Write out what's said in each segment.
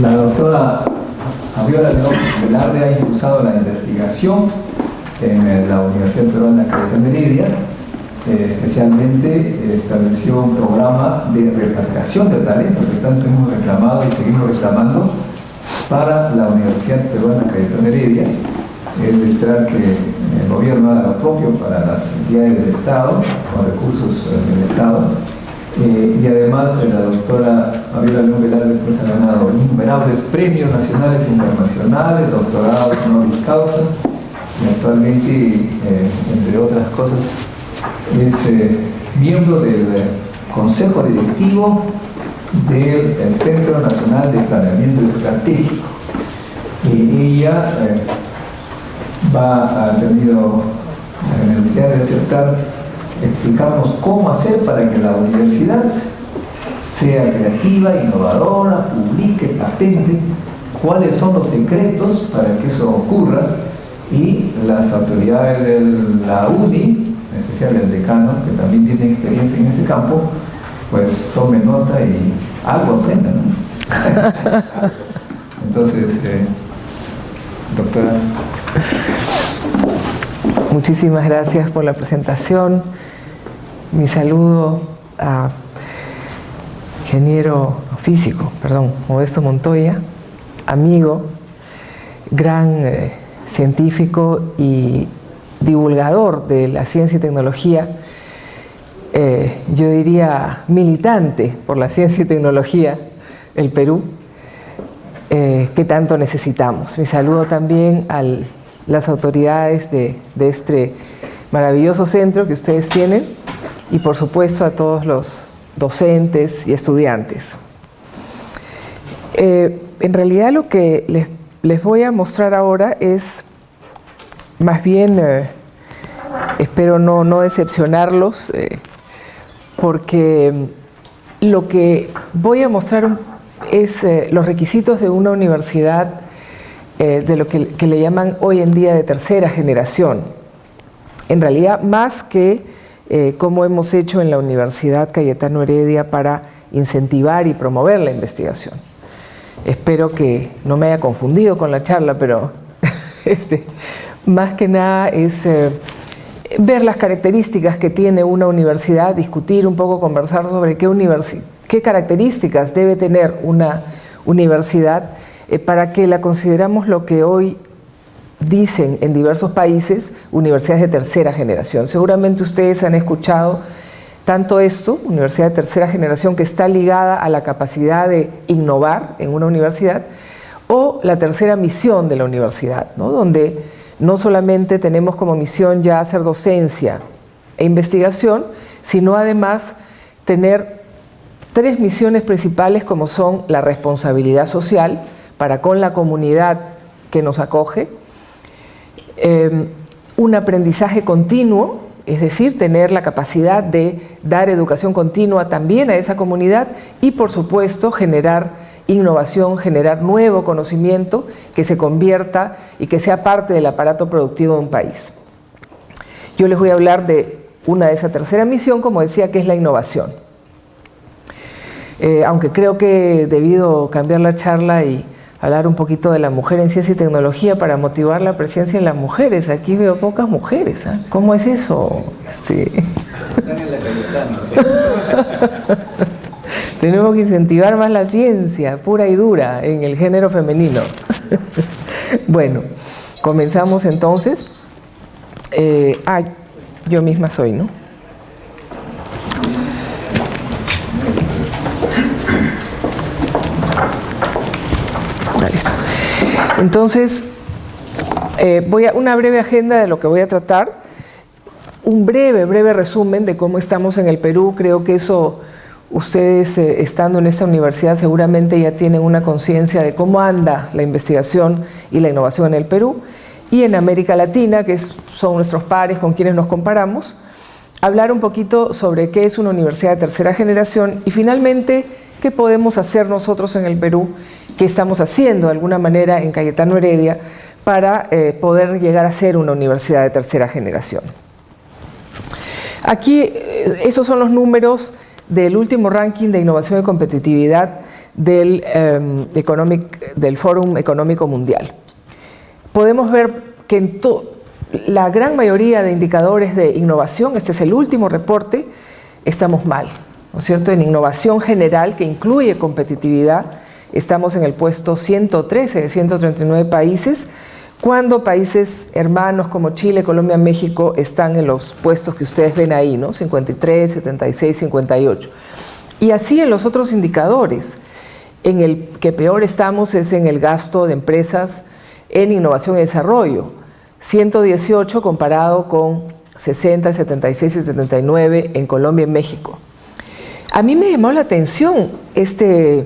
La doctora Fabiola León Velarde ha impulsado la investigación en la Universidad Peruana Cayetano Heredia. Especialmente estableció un programa de repatriación de talentos que tanto hemos reclamado y seguimos reclamando para la Universidad Peruana Cayetano Heredia. Es de esperar que el gobierno haga lo propio para las entidades del Estado, con recursos del Estado. Y además la doctora Fabiola León Velarde pues, ha ganado innumerables premios nacionales e internacionales, doctorados honoris causa, y actualmente, entre otras cosas, es miembro del Consejo Directivo del Centro Nacional de Planeamiento Estratégico. Ella ha tenido la generosidad de aceptar explicarnos cómo hacer para que la universidad sea creativa, innovadora, publique, patente, cuáles son los secretos para que eso ocurra, y las autoridades de la UNI, en especial el decano, que también tiene experiencia en ese campo, pues tomen nota y algo aprendan, ¿no? Entonces, doctora. Muchísimas gracias por la presentación. Mi saludo a Modesto Montoya, amigo, gran científico y divulgador de la ciencia y tecnología, yo diría militante por la ciencia y tecnología del Perú, que tanto necesitamos. Mi saludo también a las autoridades de este maravilloso centro que ustedes tienen y por supuesto a todos los docentes y estudiantes. En realidad lo que les voy a mostrar ahora es más bien, espero no decepcionarlos, porque lo que voy a mostrar es los requisitos de una universidad de lo que le llaman hoy en día de tercera generación. En realidad, más que como hemos hecho en la Universidad Cayetano Heredia para incentivar y promover la investigación. Espero que no me haya confundido con la charla, pero más que nada es ver las características que tiene una universidad, discutir un poco, conversar sobre qué características debe tener una universidad para que la consideramos lo que hoy dicen en diversos países universidades de tercera generación. Seguramente ustedes han escuchado tanto esto, universidad de tercera generación, que está ligada a la capacidad de innovar en una universidad, o la tercera misión de la universidad, ¿no? Donde no solamente tenemos como misión ya hacer docencia e investigación, sino además tener tres misiones principales como son la responsabilidad social para con la comunidad que nos acoge, un aprendizaje continuo, es decir, tener la capacidad de dar educación continua también a esa comunidad y, por supuesto, generar innovación, generar nuevo conocimiento que se convierta y que sea parte del aparato productivo de un país. Yo les voy a hablar de una de esa tercera misión, como decía, que es la innovación. Aunque creo que he debido cambiar la charla y hablar un poquito de la mujer en ciencia y tecnología para motivar la presencia de las mujeres. Aquí veo pocas mujeres, ¿eh? ¿Cómo es eso? Están en la Cayetano. Tenemos que incentivar más la ciencia, pura y dura, en el género femenino. Bueno, comenzamos entonces. Yo misma soy, ¿no? Entonces, voy a una breve agenda de lo que voy a tratar, un breve resumen de cómo estamos en el Perú. Creo que eso, ustedes estando en esta universidad seguramente ya tienen una conciencia de cómo anda la investigación y la innovación en el Perú y en América Latina, que son nuestros pares con quienes nos comparamos, hablar un poquito sobre qué es una universidad de tercera generación y finalmente qué podemos hacer nosotros en el Perú, qué estamos haciendo de alguna manera en Cayetano Heredia para poder llegar a ser una universidad de tercera generación. Aquí, esos son los números del último ranking de innovación y competitividad del Fórum Económico Mundial. Podemos ver que en la gran mayoría de indicadores de innovación, este es el último reporte, estamos mal, ¿no es cierto? En innovación general, que incluye competitividad, estamos en el puesto 113 de 139 países, cuando países hermanos como Chile, Colombia, México están en los puestos que ustedes ven ahí, ¿no? 53, 76, 58. Y así en los otros indicadores, en el que peor estamos es en el gasto de empresas en innovación y desarrollo, 118 comparado con 60, 76 y 79 en Colombia y México. A mí me llamó la atención este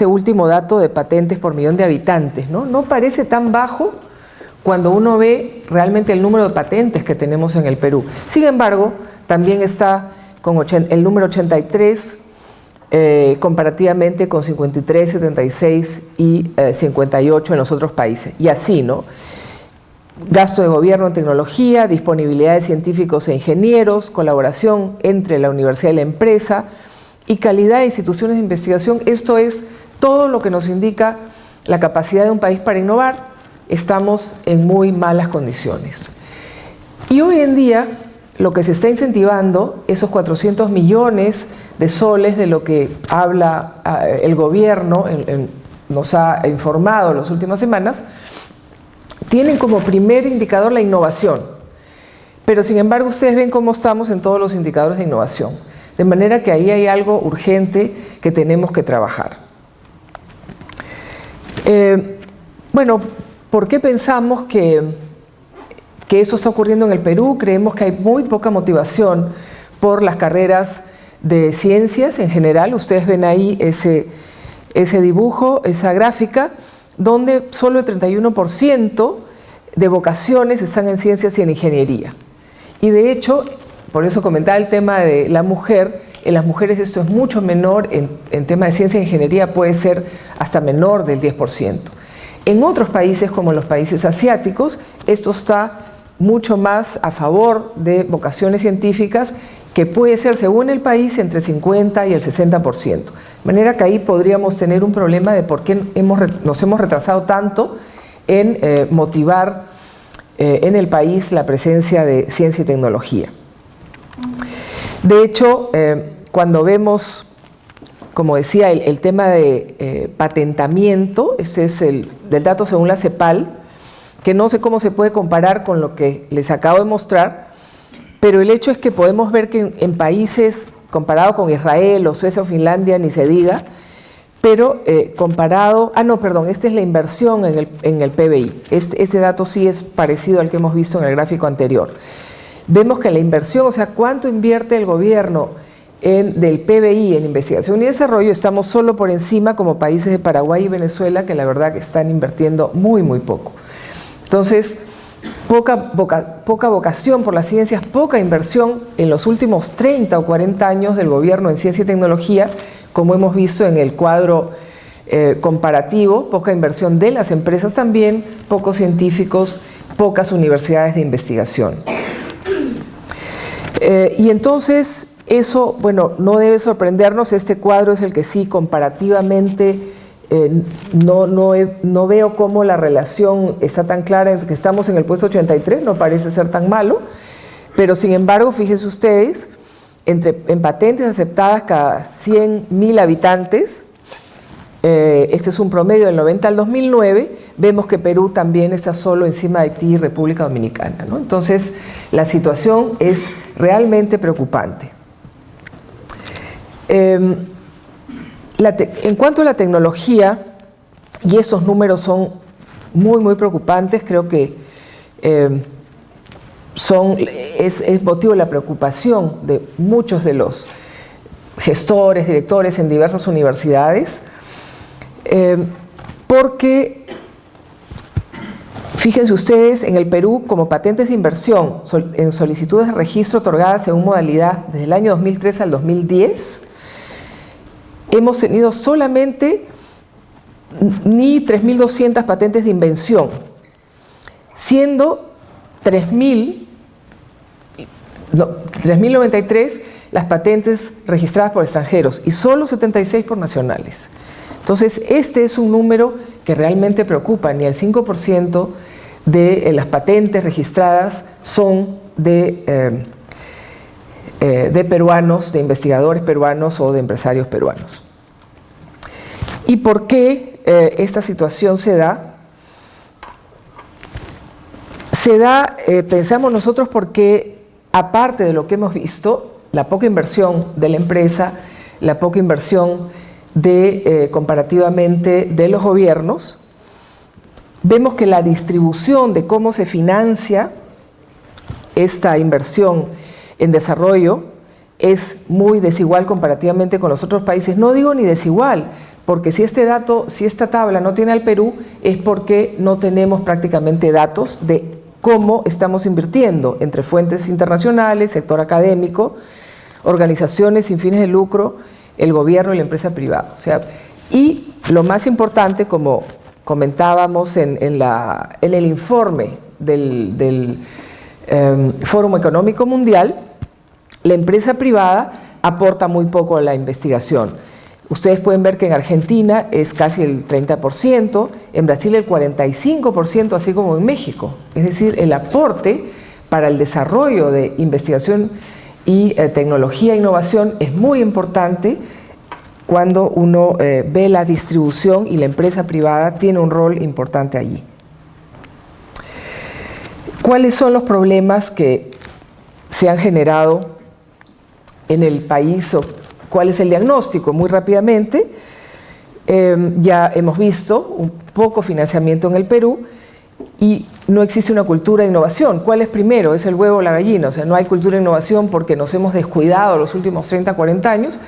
último dato de patentes por millón de habitantes, ¿no? No parece tan bajo cuando uno ve realmente el número de patentes que tenemos en el Perú. Sin embargo, también está con el número 83 comparativamente con 53, 76 y 58 en los otros países. Y así, ¿no? Gasto de gobierno en tecnología, disponibilidad de científicos e ingenieros, colaboración entre la universidad y la empresa y calidad de instituciones de investigación. Esto es todo lo que nos indica la capacidad de un país para innovar. Estamos en muy malas condiciones. Y hoy en día lo que se está incentivando, esos 400 millones de soles de lo que habla el gobierno, nos ha informado en las últimas semanas, tienen como primer indicador la innovación. Pero sin embargo ustedes ven cómo estamos en todos los indicadores de innovación. De manera que ahí hay algo urgente que tenemos que trabajar. Bueno, ¿por qué pensamos que eso está ocurriendo en el Perú? Creemos que hay muy poca motivación por las carreras de ciencias en general. Ustedes ven ahí ese dibujo, esa gráfica, donde solo el 31% de vocaciones están en ciencias y en ingeniería. Y de hecho, por eso comentaba el tema de la mujer, en las mujeres esto es mucho menor, en tema de ciencia e ingeniería puede ser hasta menor del 10%. En otros países, como los países asiáticos, esto está mucho más a favor de vocaciones científicas, que puede ser, según el país, entre 50 y el 60%. De manera que ahí podríamos tener un problema de por qué nos hemos retrasado tanto en motivar en el país la presencia de ciencia y tecnología. De hecho, cuando vemos, como decía, el tema de patentamiento, ese es del dato según la CEPAL, que no sé cómo se puede comparar con lo que les acabo de mostrar, pero el hecho es que podemos ver que en países, comparado con Israel o Suecia o Finlandia, ni se diga, pero comparado, esta es la inversión en el PBI, ese dato sí es parecido al que hemos visto en el gráfico anterior. Vemos que la inversión, o sea, cuánto invierte el gobierno del PBI en investigación y desarrollo, estamos solo por encima como países de Paraguay y Venezuela, que la verdad que están invirtiendo muy, muy poco. Entonces, poca vocación por las ciencias, poca inversión en los últimos 30 o 40 años del gobierno en ciencia y tecnología, como hemos visto en el cuadro comparativo, poca inversión de las empresas también, pocos científicos, pocas universidades de investigación. Y entonces, eso, bueno, no debe sorprendernos, este cuadro es el que sí comparativamente no veo cómo la relación está tan clara entre que estamos en el puesto 83, no parece ser tan malo, pero sin embargo, fíjense ustedes, en patentes aceptadas cada 100.000 habitantes, este es un promedio del 90 al 2009, vemos que Perú también está solo encima de Haití y República Dominicana, ¿no? Entonces, la situación es realmente preocupante. En cuanto a la tecnología, y esos números son muy, muy preocupantes, creo que es motivo de la preocupación de muchos de los gestores, directores en diversas universidades, porque, fíjense ustedes, en el Perú, como patentes de inversión, en solicitudes de registro otorgadas según modalidad desde el año 2003 al 2010, hemos tenido solamente ni 3.200 patentes de invención, siendo 3.093 las patentes registradas por extranjeros y solo 76 por nacionales. Entonces, este es un número que realmente preocupa. Ni el 5% de las patentes registradas son de peruanos, de investigadores peruanos o de empresarios peruanos. ¿Y por qué esta situación se da? Se da, pensamos nosotros, porque aparte de lo que hemos visto, la poca inversión de la empresa, la poca inversión comparativamente de los gobiernos, vemos que la distribución de cómo se financia esta inversión en desarrollo es muy desigual comparativamente con los otros países. No digo ni desigual, porque si esta tabla no tiene al Perú, es porque no tenemos prácticamente datos de cómo estamos invirtiendo entre fuentes internacionales, sector académico, organizaciones sin fines de lucro, el gobierno y la empresa privada. O sea, y lo más importante, como comentábamos en el informe del Fórum Económico Mundial, la empresa privada aporta muy poco a la investigación. Ustedes pueden ver que en Argentina es casi el 30%, en Brasil el 45%, así como en México. Es decir, el aporte para el desarrollo de investigación y tecnología e innovación es muy importante cuando uno ve la distribución, y la empresa privada tiene un rol importante allí. ¿Cuáles son los problemas que se han generado en el país? ¿Cuál es el diagnóstico? Muy rápidamente, ya hemos visto un poco financiamiento en el Perú y no existe una cultura de innovación. ¿Cuál es primero? ¿Es el huevo o la gallina? O sea, no hay cultura de innovación porque nos hemos descuidado los últimos 30, 40 años,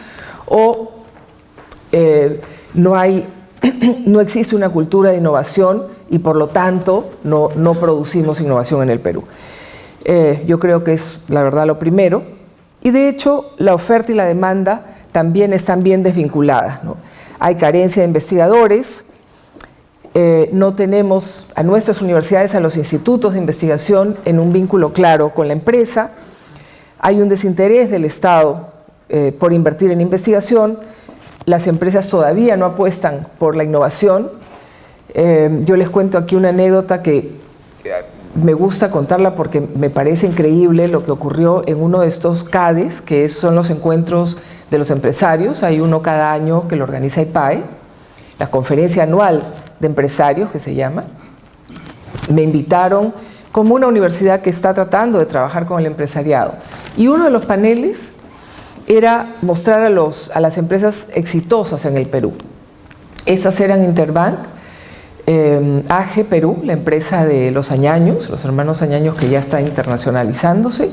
o no existe una cultura de innovación y por lo tanto no producimos innovación en el Perú. Yo creo que es la verdad lo primero, y de hecho la oferta y la demanda también están bien desvinculadas, ¿no? Hay carencia de investigadores, no tenemos a nuestras universidades, a los institutos de investigación en un vínculo claro con la empresa, hay un desinterés del Estado por invertir en investigación, las empresas todavía no apuestan por la innovación. Yo les cuento aquí una anécdota que me gusta contarla porque me parece increíble lo que ocurrió en uno de estos CADES, que son los encuentros de los empresarios. Hay uno cada año que lo organiza IPAE, la conferencia anual de empresarios que se llama. Me invitaron como una universidad que está tratando de trabajar con el empresariado. Y uno de los paneles era mostrar a las empresas exitosas en el Perú. Esas eran Interbank, AGE Perú, la empresa de los Añaños, los hermanos Añaños, que ya está internacionalizándose,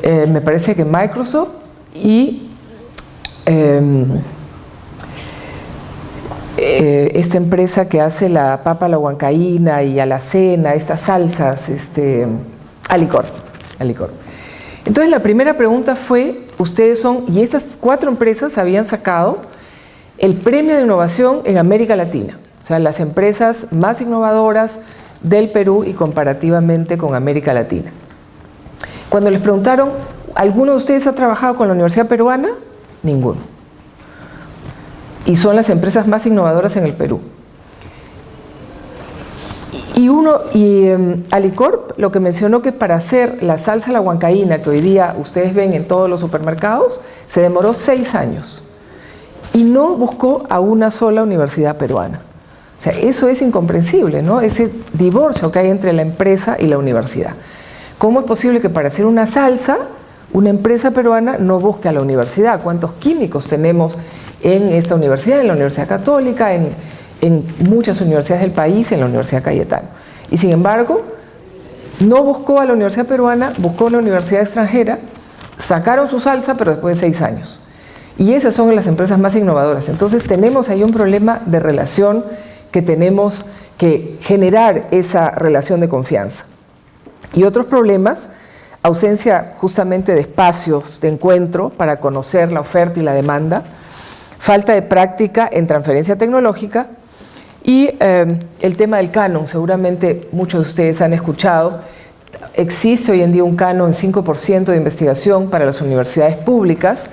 me parece que Microsoft, y esta empresa que hace la papa a la huancaína y a la cena, estas salsas, Alicor. Entonces la primera pregunta fue, y estas 4 empresas habían sacado el premio de innovación en América Latina, o sea, las empresas más innovadoras del Perú y comparativamente con América Latina. Cuando les preguntaron, ¿alguno de ustedes ha trabajado con la Universidad Peruana? Ninguno. Y son las empresas más innovadoras en el Perú. Y Alicorp lo que mencionó, que para hacer la salsa a la huancaína que hoy día ustedes ven en todos los supermercados, se demoró 6 años y no buscó a una sola universidad peruana. O sea, eso es incomprensible, ¿no? Ese divorcio que hay entre la empresa y la universidad. ¿Cómo es posible que para hacer una salsa, una empresa peruana no busque a la universidad? ¿Cuántos químicos tenemos en esta universidad, en la Universidad Católica, en muchas universidades del país, en la Universidad Cayetano? Y sin embargo, no buscó a la universidad peruana, buscó a la universidad extranjera, sacaron su salsa, pero después de 6 años. Y esas son las empresas más innovadoras. Entonces tenemos ahí un problema de relación que tenemos que generar, esa relación de confianza. Y otros problemas, ausencia justamente de espacios de encuentro para conocer la oferta y la demanda, falta de práctica en transferencia tecnológica y el tema del canon. Seguramente muchos de ustedes han escuchado, existe hoy en día un canon en 5% de investigación para las universidades públicas.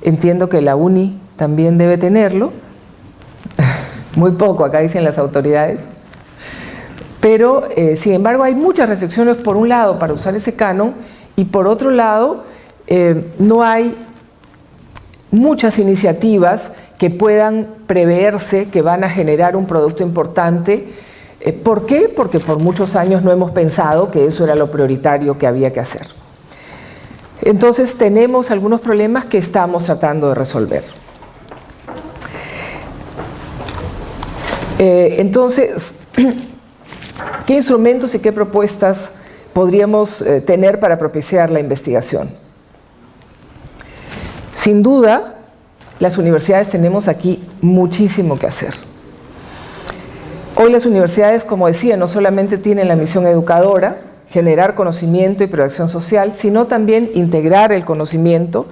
Entiendo que la UNI también debe tenerlo, muy poco, acá dicen las autoridades. Pero, sin embargo, hay muchas restricciones, por un lado, para usar ese canon, y por otro lado, no hay muchas iniciativas que puedan preverse que van a generar un producto importante. ¿Por qué? Porque por muchos años no hemos pensado que eso era lo prioritario que había que hacer. Entonces, tenemos algunos problemas que estamos tratando de resolver. Entonces, ¿qué instrumentos y qué propuestas podríamos tener para propiciar la investigación? Sin duda, las universidades tenemos aquí muchísimo que hacer. Hoy las universidades, como decía, no solamente tienen la misión educadora, generar conocimiento y proyección social, sino también integrar el conocimiento,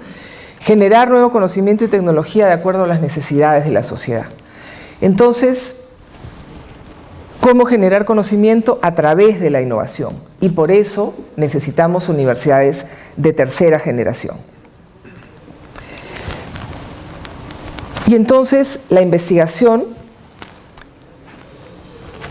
generar nuevo conocimiento y tecnología de acuerdo a las necesidades de la sociedad. Entonces, ¿cómo generar conocimiento? A través de la innovación. Y por eso necesitamos universidades de tercera generación. Y entonces la investigación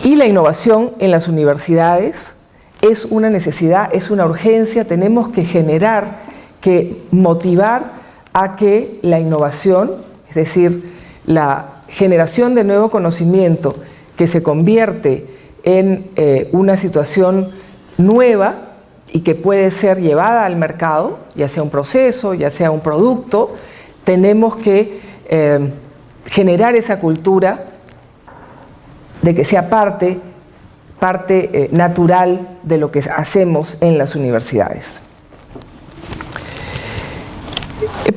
y la innovación en las universidades es una necesidad, es una urgencia. Tenemos que generar, que motivar a que la innovación, es decir, la generación de nuevo conocimiento que se convierte en una situación nueva y que puede ser llevada al mercado, ya sea un proceso, ya sea un producto, tenemos que generar esa cultura de que sea parte natural de lo que hacemos en las universidades.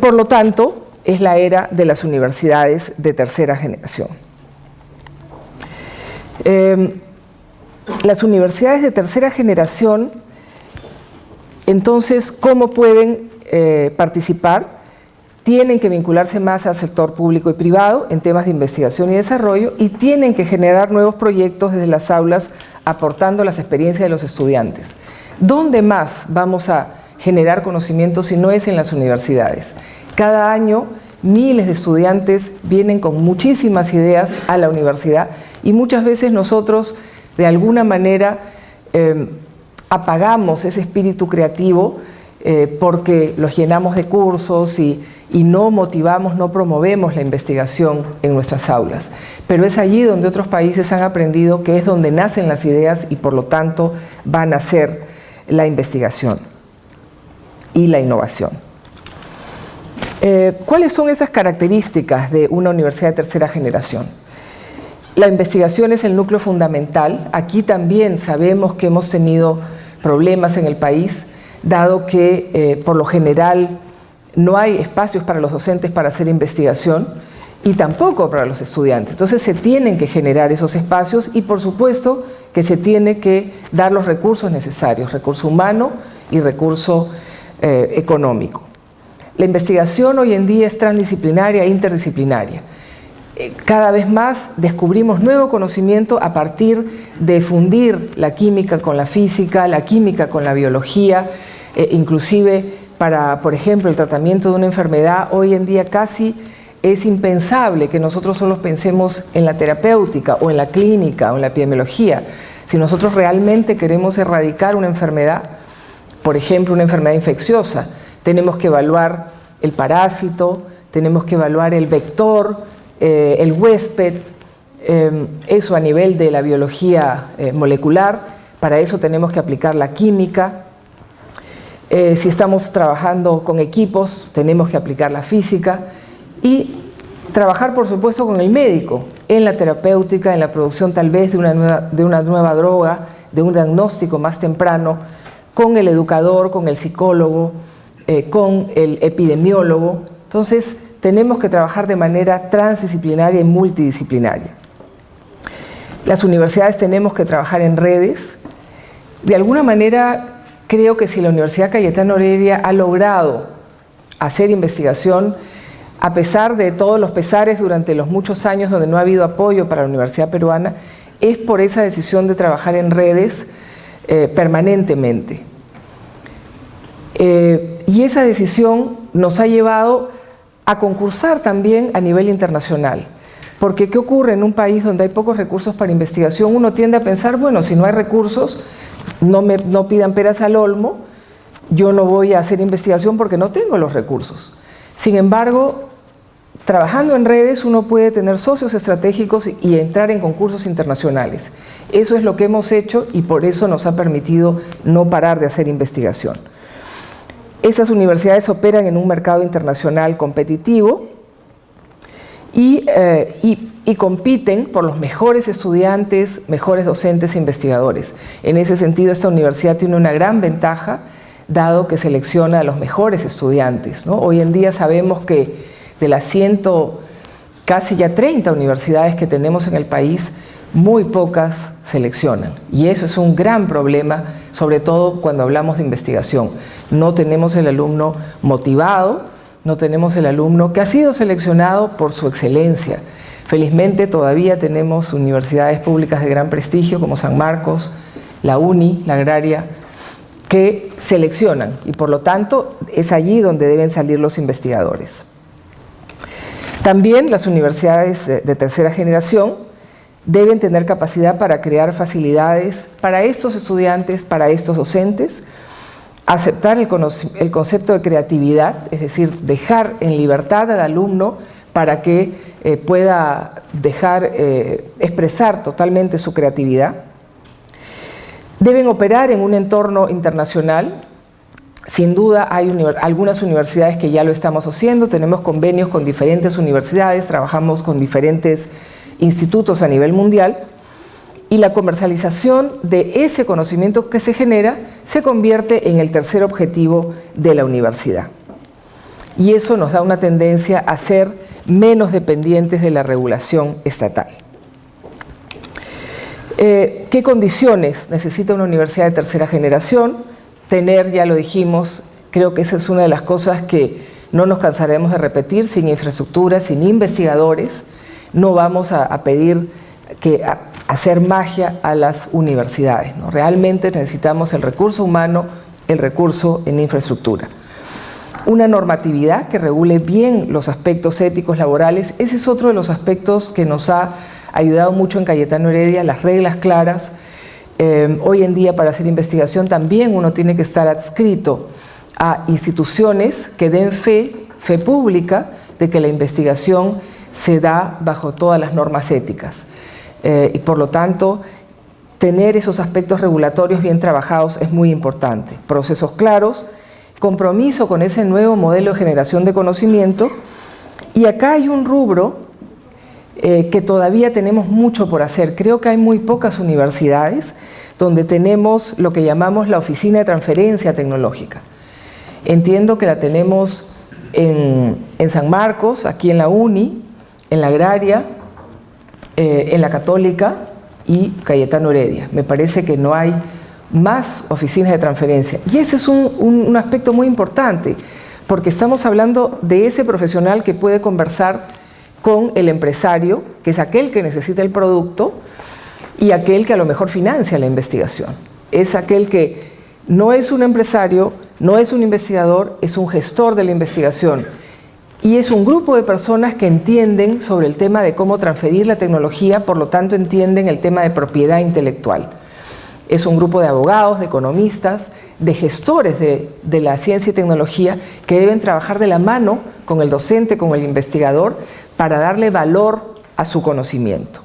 Por lo tanto, es la era de las universidades de tercera generación. Las universidades de tercera generación, entonces, ¿cómo pueden participar? Tienen que vincularse más al sector público y privado en temas de investigación y desarrollo, y tienen que generar nuevos proyectos desde las aulas, aportando las experiencias de los estudiantes. ¿Dónde más vamos a generar conocimiento si no es en las universidades? Cada año miles de estudiantes vienen con muchísimas ideas a la universidad, y muchas veces nosotros de alguna manera apagamos ese espíritu creativo porque los llenamos de cursos y no motivamos, no promovemos la investigación en nuestras aulas. Pero es allí donde otros países han aprendido que es donde nacen las ideas y por lo tanto van a ser la investigación y la innovación. ¿Cuáles son esas características de una universidad de tercera generación? La investigación es el núcleo fundamental. Aquí también sabemos que hemos tenido problemas en el país, dado que por lo general no hay espacios para los docentes para hacer investigación y tampoco para los estudiantes. Entonces se tienen que generar esos espacios y por supuesto que se tiene que dar los recursos necesarios, recurso humano y recurso económico. La investigación hoy en día es transdisciplinaria e interdisciplinaria. Cada vez más descubrimos nuevo conocimiento a partir de fundir la química con la física, la química con la biología, inclusive para, por ejemplo, el tratamiento de una enfermedad. Hoy en día casi es impensable que nosotros solo pensemos en la terapéutica o en la clínica o en la epidemiología. Si nosotros realmente queremos erradicar una enfermedad, por ejemplo, una enfermedad infecciosa, tenemos que evaluar el parásito, tenemos que evaluar el vector, el huésped, eso a nivel de la biología molecular. Para eso tenemos que aplicar la química. Si estamos trabajando con equipos, tenemos que aplicar la física y trabajar, por supuesto, con el médico en la terapéutica, en la producción tal vez de una nueva droga, de un diagnóstico más temprano, con el educador, con el psicólogo, con el epidemiólogo. Entonces, tenemos que trabajar de manera transdisciplinaria y multidisciplinaria. Las universidades tenemos que trabajar en redes. De alguna manera, creo que si la Universidad Cayetano Heredia ha logrado hacer investigación, a pesar de todos los pesares durante los muchos años donde no ha habido apoyo para la Universidad Peruana, es por esa decisión de trabajar en redes permanentemente. Y esa decisión nos ha llevado a concursar también a nivel internacional, Porque ¿qué ocurre en un país donde hay pocos recursos para investigación? Uno tiende a pensar, bueno, si no hay recursos, no pidan peras al olmo, yo no voy a hacer investigación porque no tengo los recursos. Sin embargo, trabajando en redes uno puede tener socios estratégicos y entrar en concursos internacionales. Eso es lo que hemos hecho y por eso nos ha permitido no parar de hacer investigación. Esas universidades operan en un mercado internacional competitivo y compiten por los mejores estudiantes, mejores docentes e investigadores. En ese sentido, esta universidad tiene una gran ventaja, dado que selecciona a los mejores estudiantes, ¿no? Hoy en día sabemos que de las casi ya 30 universidades que tenemos en el país, muy pocas seleccionan. Y eso es un gran problema, sobre todo cuando hablamos de investigación. No tenemos el alumno motivado, no tenemos el alumno que ha sido seleccionado por su excelencia. Felizmente todavía tenemos universidades públicas de gran prestigio como San Marcos, la UNI, la Agraria, que seleccionan y por lo tanto es allí donde deben salir los investigadores. También las universidades de tercera generación deben tener capacidad para crear facilidades para estos estudiantes, para estos docentes, aceptar el concepto de creatividad, es decir, dejar en libertad al alumno para que pueda expresar totalmente su creatividad. Deben operar en un entorno internacional. Sin duda hay algunas universidades que ya lo estamos haciendo, tenemos convenios con diferentes universidades, trabajamos con diferentes institutos a nivel mundial y la comercialización de ese conocimiento que se genera se convierte en el tercer objetivo de la universidad. Y eso nos da una tendencia a ser menos dependientes de la regulación estatal. ¿Qué condiciones necesita una universidad de tercera generación? Tener, ya lo dijimos, creo que esa es una de las cosas que no nos cansaremos de repetir, sin infraestructura, sin investigadores, no vamos a pedir hacer magia a las universidades, ¿no? Realmente necesitamos el recurso humano, el recurso en infraestructura. Una normatividad que regule bien los aspectos éticos laborales, ese es otro de los aspectos que nos ha ayudado mucho en Cayetano Heredia, las reglas claras. Hoy en día para hacer investigación también uno tiene que estar adscrito a instituciones que den fe pública de que la investigación se da bajo todas las normas éticas. Y por lo tanto, tener esos aspectos regulatorios bien trabajados es muy importante. Procesos claros, compromiso con ese nuevo modelo de generación de conocimiento. Y acá hay un rubro que todavía tenemos mucho por hacer. Creo que hay muy pocas universidades donde tenemos lo que llamamos la Oficina de Transferencia Tecnológica. Entiendo que la tenemos en San Marcos, aquí en la UNI, en la Agraria, en la Católica y Cayetano Heredia. Me parece que no hay más oficinas de transferencia. Y ese es un aspecto muy importante, porque estamos hablando de ese profesional que puede conversar con el empresario, que es aquel que necesita el producto, y aquel que a lo mejor financia la investigación. Es aquel que no es un empresario, no es un investigador, es un gestor de la investigación. Y es un grupo de personas que entienden sobre el tema de cómo transferir la tecnología, por lo tanto entienden el tema de propiedad intelectual. Es un grupo de abogados, de economistas, de gestores de la ciencia y tecnología que deben trabajar de la mano con el docente, con el investigador, para darle valor a su conocimiento.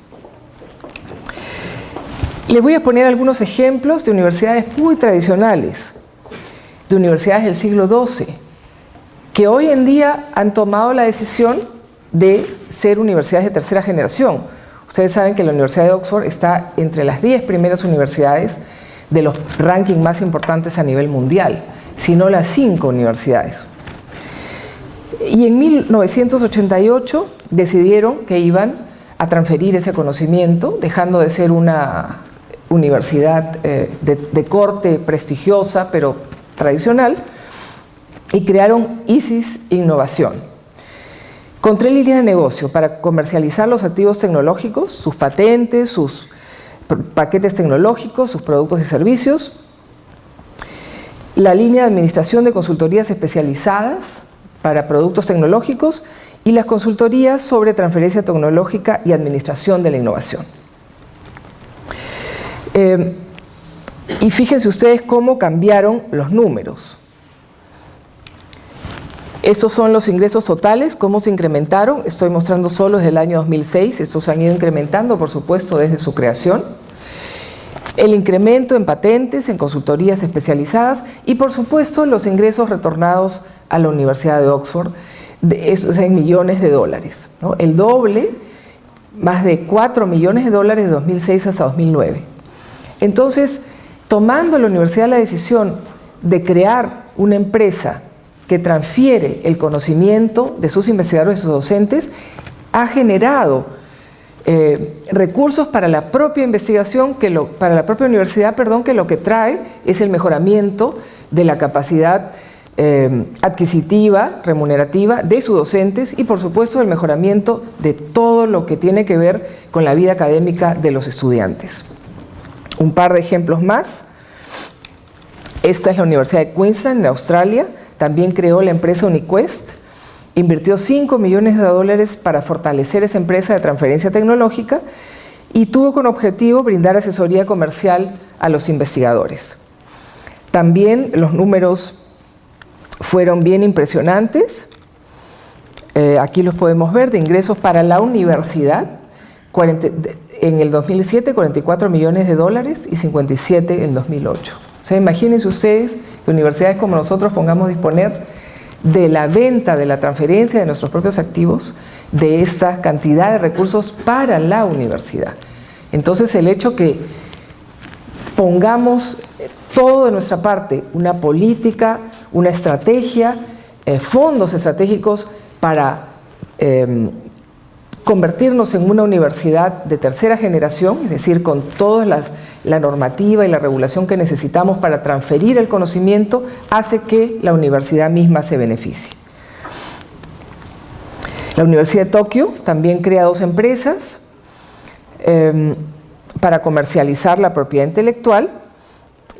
Les voy a poner algunos ejemplos de universidades muy tradicionales, de universidades del siglo XII, que hoy en día han tomado la decisión de ser universidades de tercera generación. Ustedes saben que la Universidad de Oxford está entre las 10 primeras universidades de los rankings más importantes a nivel mundial, si no las 5 universidades. Y en 1988 decidieron que iban a transferir ese conocimiento, dejando de ser una universidad de corte prestigiosa, pero tradicional, y crearon ISIS Innovación, con 3 líneas de negocio para comercializar los activos tecnológicos, sus patentes, sus paquetes tecnológicos, sus productos y servicios, la línea de administración de consultorías especializadas para productos tecnológicos y las consultorías sobre transferencia tecnológica y administración de la innovación. Y fíjense ustedes cómo cambiaron los números. Estos son los ingresos totales, cómo se incrementaron. Estoy mostrando solo desde el año 2006. Estos han ido incrementando, por supuesto, desde su creación. El incremento en patentes, en consultorías especializadas y, por supuesto, los ingresos retornados a la Universidad de Oxford, en millones de dólares, ¿no? El doble, más de 4 millones de dólares de 2006 hasta 2009. Entonces, tomando la universidad la decisión de crear una empresa que transfiere el conocimiento de sus investigadores y sus docentes, ha generado recursos para la propia investigación, para la propia universidad, que lo que trae es el mejoramiento de la capacidad adquisitiva, remunerativa de sus docentes y, por supuesto, el mejoramiento de todo lo que tiene que ver con la vida académica de los estudiantes. Un par de ejemplos más. Esta es la Universidad de Queensland, en Australia. También creó la empresa UniQuest. Invirtió 5 millones de dólares para fortalecer esa empresa de transferencia tecnológica y tuvo como objetivo brindar asesoría comercial a los investigadores. También los números fueron bien impresionantes. Aquí los podemos ver, de ingresos para la universidad. En el 2007, 44 millones de dólares y 57 en 2008. O sea, imagínense ustedes que universidades como nosotros pongamos a disponer de la venta, de la transferencia de nuestros propios activos, de esta cantidad de recursos para la universidad. Entonces, el hecho que pongamos todo de nuestra parte, una política, una estrategia, fondos estratégicos para convertirnos en una universidad de tercera generación, es decir, con toda la normativa y la regulación que necesitamos para transferir el conocimiento, hace que la universidad misma se beneficie. La Universidad de Tokio también crea 2 empresas para comercializar la propiedad intelectual,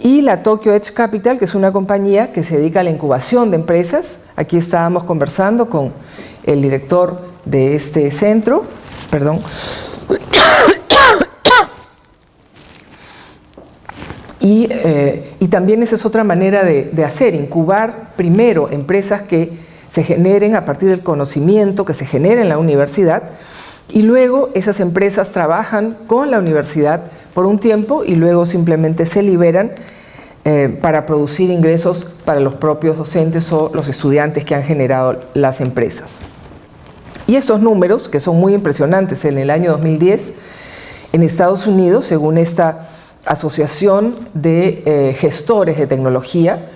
y la Tokyo Edge Capital, que es una compañía que se dedica a la incubación de empresas. Aquí estábamos conversando con el director de este centro, y también esa es otra manera de hacer, incubar primero empresas que se generen a partir del conocimiento que se genera en la universidad, y luego esas empresas trabajan con la universidad por un tiempo y luego simplemente se liberan para producir ingresos para los propios docentes o los estudiantes que han generado las empresas. Y estos números, que son muy impresionantes, en el año 2010, en Estados Unidos, según esta Asociación de Gestores de Tecnología,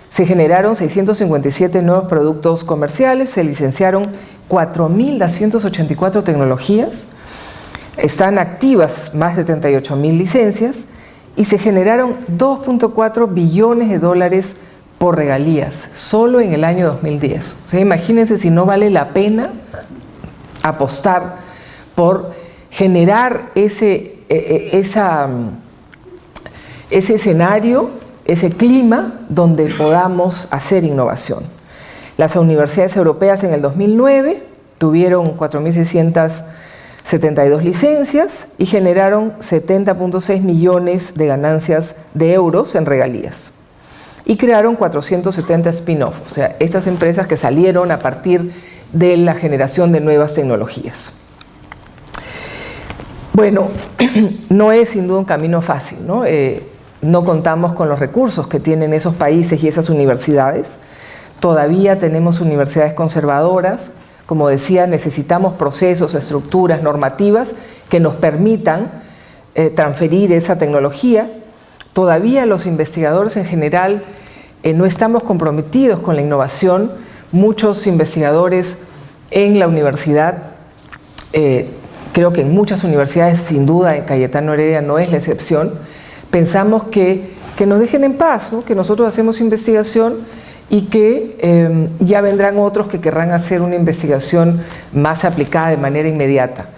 se generaron 657 nuevos productos comerciales, se licenciaron 4.284 tecnologías, están activas más de 38.000 licencias y se generaron 2.4 billones de dólares por regalías, solo en el año 2010. O sea, imagínense si no vale la pena apostar por generar ese escenario, ese clima donde podamos hacer innovación. Las universidades europeas en el 2009 tuvieron 4.672 licencias y generaron 70.6 millones de ganancias de euros en regalías. Y crearon 470 spin-off, o sea, estas empresas que salieron a partir de la generación de nuevas tecnologías. Bueno, no es sin duda un camino fácil, ¿no? No contamos con los recursos que tienen esos países y esas universidades. Todavía tenemos universidades conservadoras. Como decía, necesitamos procesos, estructuras, normativas que nos permitan transferir esa tecnología. Todavía los investigadores en general no estamos comprometidos con la innovación. Muchos investigadores en la universidad, creo que en muchas universidades, sin duda en Cayetano Heredia no es la excepción, pensamos que nos dejen en paz, ¿no? Que nosotros hacemos investigación y que ya vendrán otros que querrán hacer una investigación más aplicada de manera inmediata.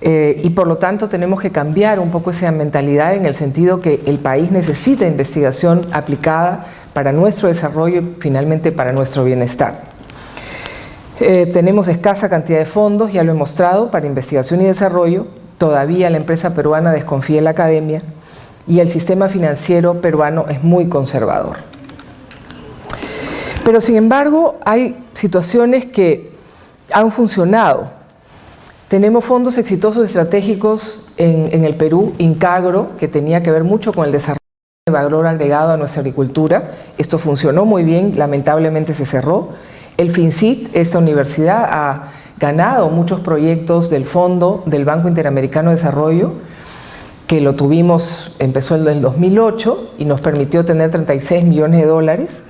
Y por lo tanto tenemos que cambiar un poco esa mentalidad en el sentido que el país necesita investigación aplicada para nuestro desarrollo y finalmente para nuestro bienestar. Tenemos escasa cantidad de fondos, ya lo he mostrado, para investigación y desarrollo. Todavía la empresa peruana desconfía en la academia y el sistema financiero peruano es muy conservador. Pero sin embargo, hay situaciones que han funcionado. Tenemos fondos exitosos estratégicos en el Perú, Incagro, que tenía que ver mucho con el desarrollo de valor agregado a nuestra agricultura. Esto funcionó muy bien, lamentablemente se cerró. El FINCIT, esta universidad, ha ganado muchos proyectos del fondo del Banco Interamericano de Desarrollo, que lo tuvimos, empezó en el 2008 y nos permitió tener 36 millones de dólares.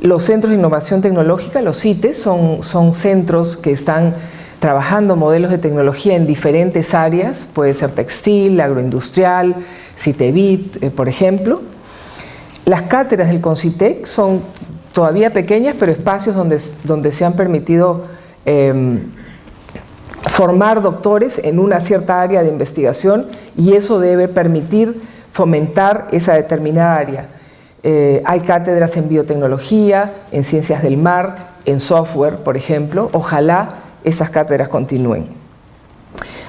Los centros de innovación tecnológica, los CITES, son centros que están trabajando modelos de tecnología en diferentes áreas, puede ser textil, agroindustrial, CITEBIT, por ejemplo. Las cátedras del CONCITEC son todavía pequeñas, pero espacios donde se han permitido formar doctores en una cierta área de investigación, y eso debe permitir fomentar esa determinada área. Hay cátedras en biotecnología, en ciencias del mar, en software, por ejemplo. Ojalá esas cátedras continúen.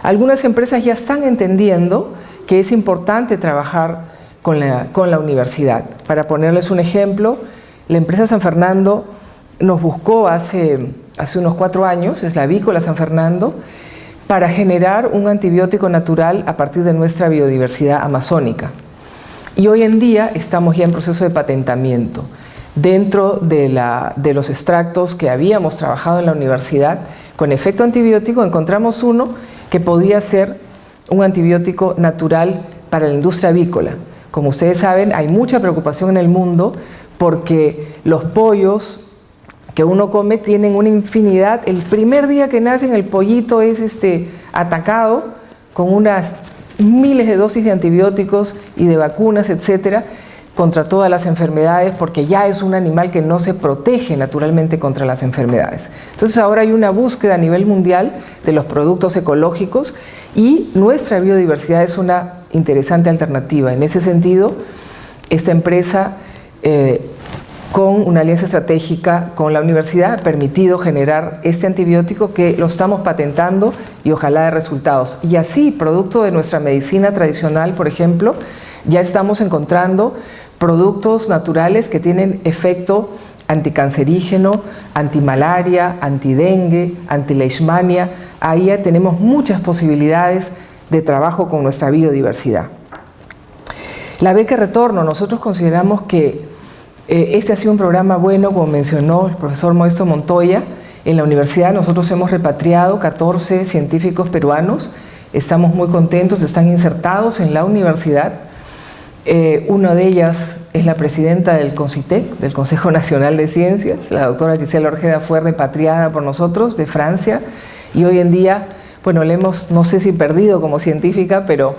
Algunas empresas ya están entendiendo que es importante trabajar con la universidad. Para ponerles un ejemplo, la empresa San Fernando nos buscó hace unos 4 años, es la Avícola San Fernando, para generar un antibiótico natural a partir de nuestra biodiversidad amazónica. Y hoy en día estamos ya en proceso de patentamiento. Dentro de los extractos que habíamos trabajado en la universidad con efecto antibiótico, encontramos uno que podía ser un antibiótico natural para la industria avícola. Como ustedes saben, hay mucha preocupación en el mundo porque los pollos que uno come tienen una infinidad. El primer día que nacen, el pollito es atacado con unas miles de dosis de antibióticos y de vacunas, etcétera, contra todas las enfermedades, porque ya es un animal que no se protege naturalmente contra las enfermedades. Entonces ahora hay una búsqueda a nivel mundial de los productos ecológicos y nuestra biodiversidad es una interesante alternativa. En ese sentido, esta empresa, con una alianza estratégica con la universidad, ha permitido generar este antibiótico que lo estamos patentando y ojalá dé resultados. Y así, producto de nuestra medicina tradicional, por ejemplo, ya estamos encontrando productos naturales que tienen efecto anticancerígeno, antimalaria, antidengue, antileishmania. Ahí ya tenemos muchas posibilidades de trabajo con nuestra biodiversidad. La beca retorno, nosotros consideramos que este ha sido un programa bueno, como mencionó el profesor Modesto Montoya. En la universidad nosotros hemos repatriado 14 científicos peruanos, estamos muy contentos, están insertados en la universidad. Una de ellas es la presidenta del CONCITEC, del Consejo Nacional de Ciencias. La doctora Gisela Orjeda fue repatriada por nosotros de Francia y hoy en día, bueno, le hemos, no sé si perdido como científica, pero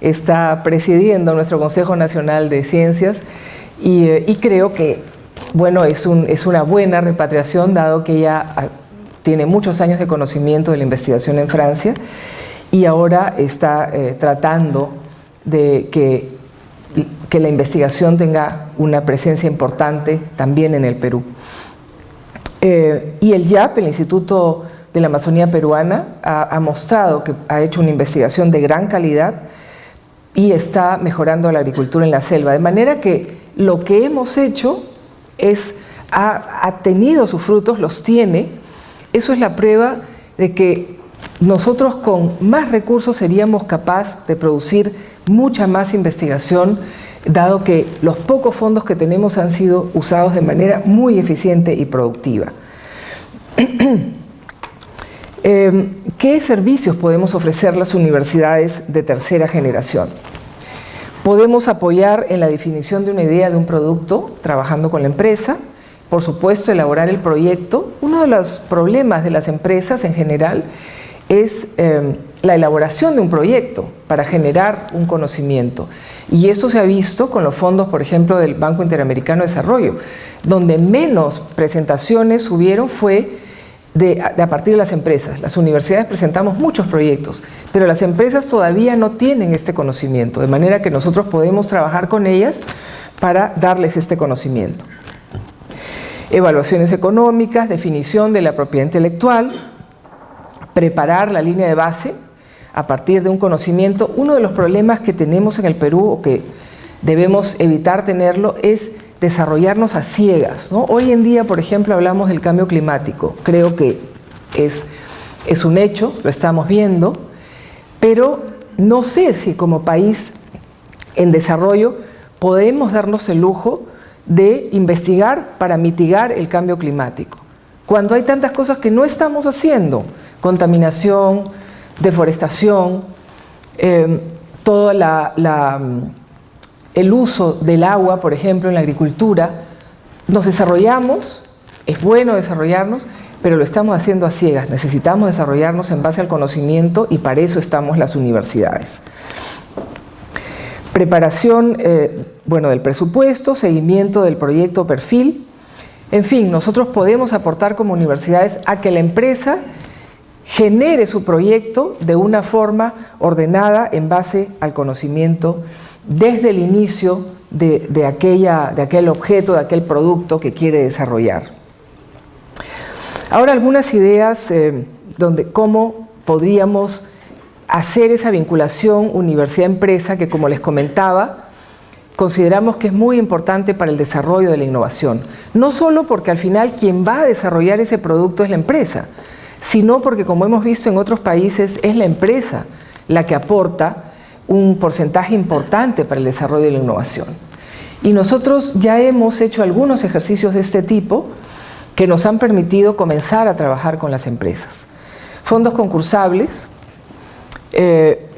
está presidiendo nuestro Consejo Nacional de Ciencias y creo que, bueno, es una buena repatriación, dado que ella tiene muchos años de conocimiento de la investigación en Francia y ahora está tratando de que la investigación tenga una presencia importante también en el Perú. Y el IAP, el Instituto de la Amazonía Peruana, ha mostrado que ha hecho una investigación de gran calidad y está mejorando la agricultura en la selva, de manera que lo que hemos hecho ha tenido sus frutos, los tiene. Eso es la prueba de que nosotros con más recursos seríamos capaces de producir mucha más investigación, dado que los pocos fondos que tenemos han sido usados de manera muy eficiente y productiva. ¿Qué servicios podemos ofrecer las universidades de tercera generación? Podemos apoyar en la definición de una idea de un producto, trabajando con la empresa. Por supuesto, elaborar el proyecto. Uno de los problemas de las empresas en general es la elaboración de un proyecto para generar un conocimiento. Y eso se ha visto con los fondos, por ejemplo, del Banco Interamericano de Desarrollo, donde menos presentaciones hubieron fue a partir de las empresas. Las universidades presentamos muchos proyectos, pero las empresas todavía no tienen este conocimiento, de manera que nosotros podemos trabajar con ellas para darles este conocimiento. Evaluaciones económicas, definición de la propiedad intelectual, preparar la línea de base a partir de un conocimiento. Uno de los problemas que tenemos en el Perú, o que debemos evitar tenerlo, es desarrollarnos a ciegas, ¿no? Hoy en día, por ejemplo, hablamos del cambio climático. Creo que es un hecho, lo estamos viendo, pero no sé si como país en desarrollo podemos darnos el lujo de investigar para mitigar el cambio climático, cuando hay tantas cosas que no estamos haciendo: contaminación, deforestación, todo el uso del agua, por ejemplo, en la agricultura. Nos desarrollamos, es bueno desarrollarnos, pero lo estamos haciendo a ciegas. Necesitamos desarrollarnos en base al conocimiento y para eso estamos las universidades. Preparación del presupuesto, seguimiento del proyecto perfil. En fin, nosotros podemos aportar como universidades a que la empresa genere su proyecto de una forma ordenada en base al conocimiento desde el inicio de aquel objeto, de aquel producto que quiere desarrollar. Ahora algunas ideas cómo podríamos hacer esa vinculación universidad-empresa que, como les comentaba, consideramos que es muy importante para el desarrollo de la innovación. No solo porque al final quien va a desarrollar ese producto es la empresa, sino porque, como hemos visto en otros países, es la empresa la que aporta un porcentaje importante para el desarrollo de la innovación. Y nosotros ya hemos hecho algunos ejercicios de este tipo que nos han permitido comenzar a trabajar con las empresas. Fondos concursables,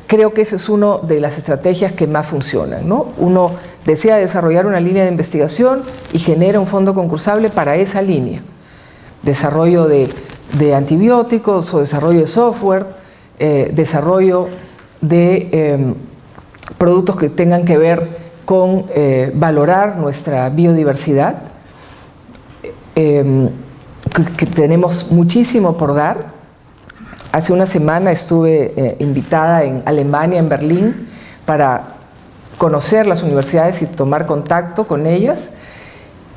creo que eso es una de las estrategias que más funcionan, ¿no? Uno desea desarrollar una línea de investigación y genera un fondo concursable para esa línea. Desarrollo de antibióticos o desarrollo de software, desarrollo de productos que tengan que ver con valorar nuestra biodiversidad, que tenemos muchísimo por dar. Hace una semana estuve invitada en Alemania, en Berlín, para conocer las universidades y tomar contacto con ellas,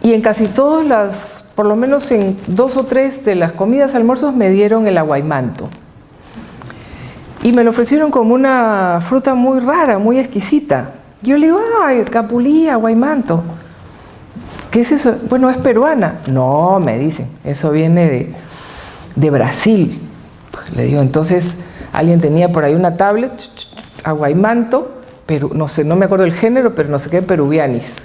y en casi todas por lo menos en 2 o 3 de las comidas, almuerzos, me dieron el aguaimanto. Y me lo ofrecieron como una fruta muy rara, muy exquisita. Yo le digo, ay, capulí, aguaimanto. ¿Qué es eso? Bueno, es peruana. No, me dicen, eso viene de Brasil. Le digo, entonces, alguien tenía por ahí una tablet, aguaimanto, pero no sé, no me acuerdo el género, pero no sé qué, peruvianis.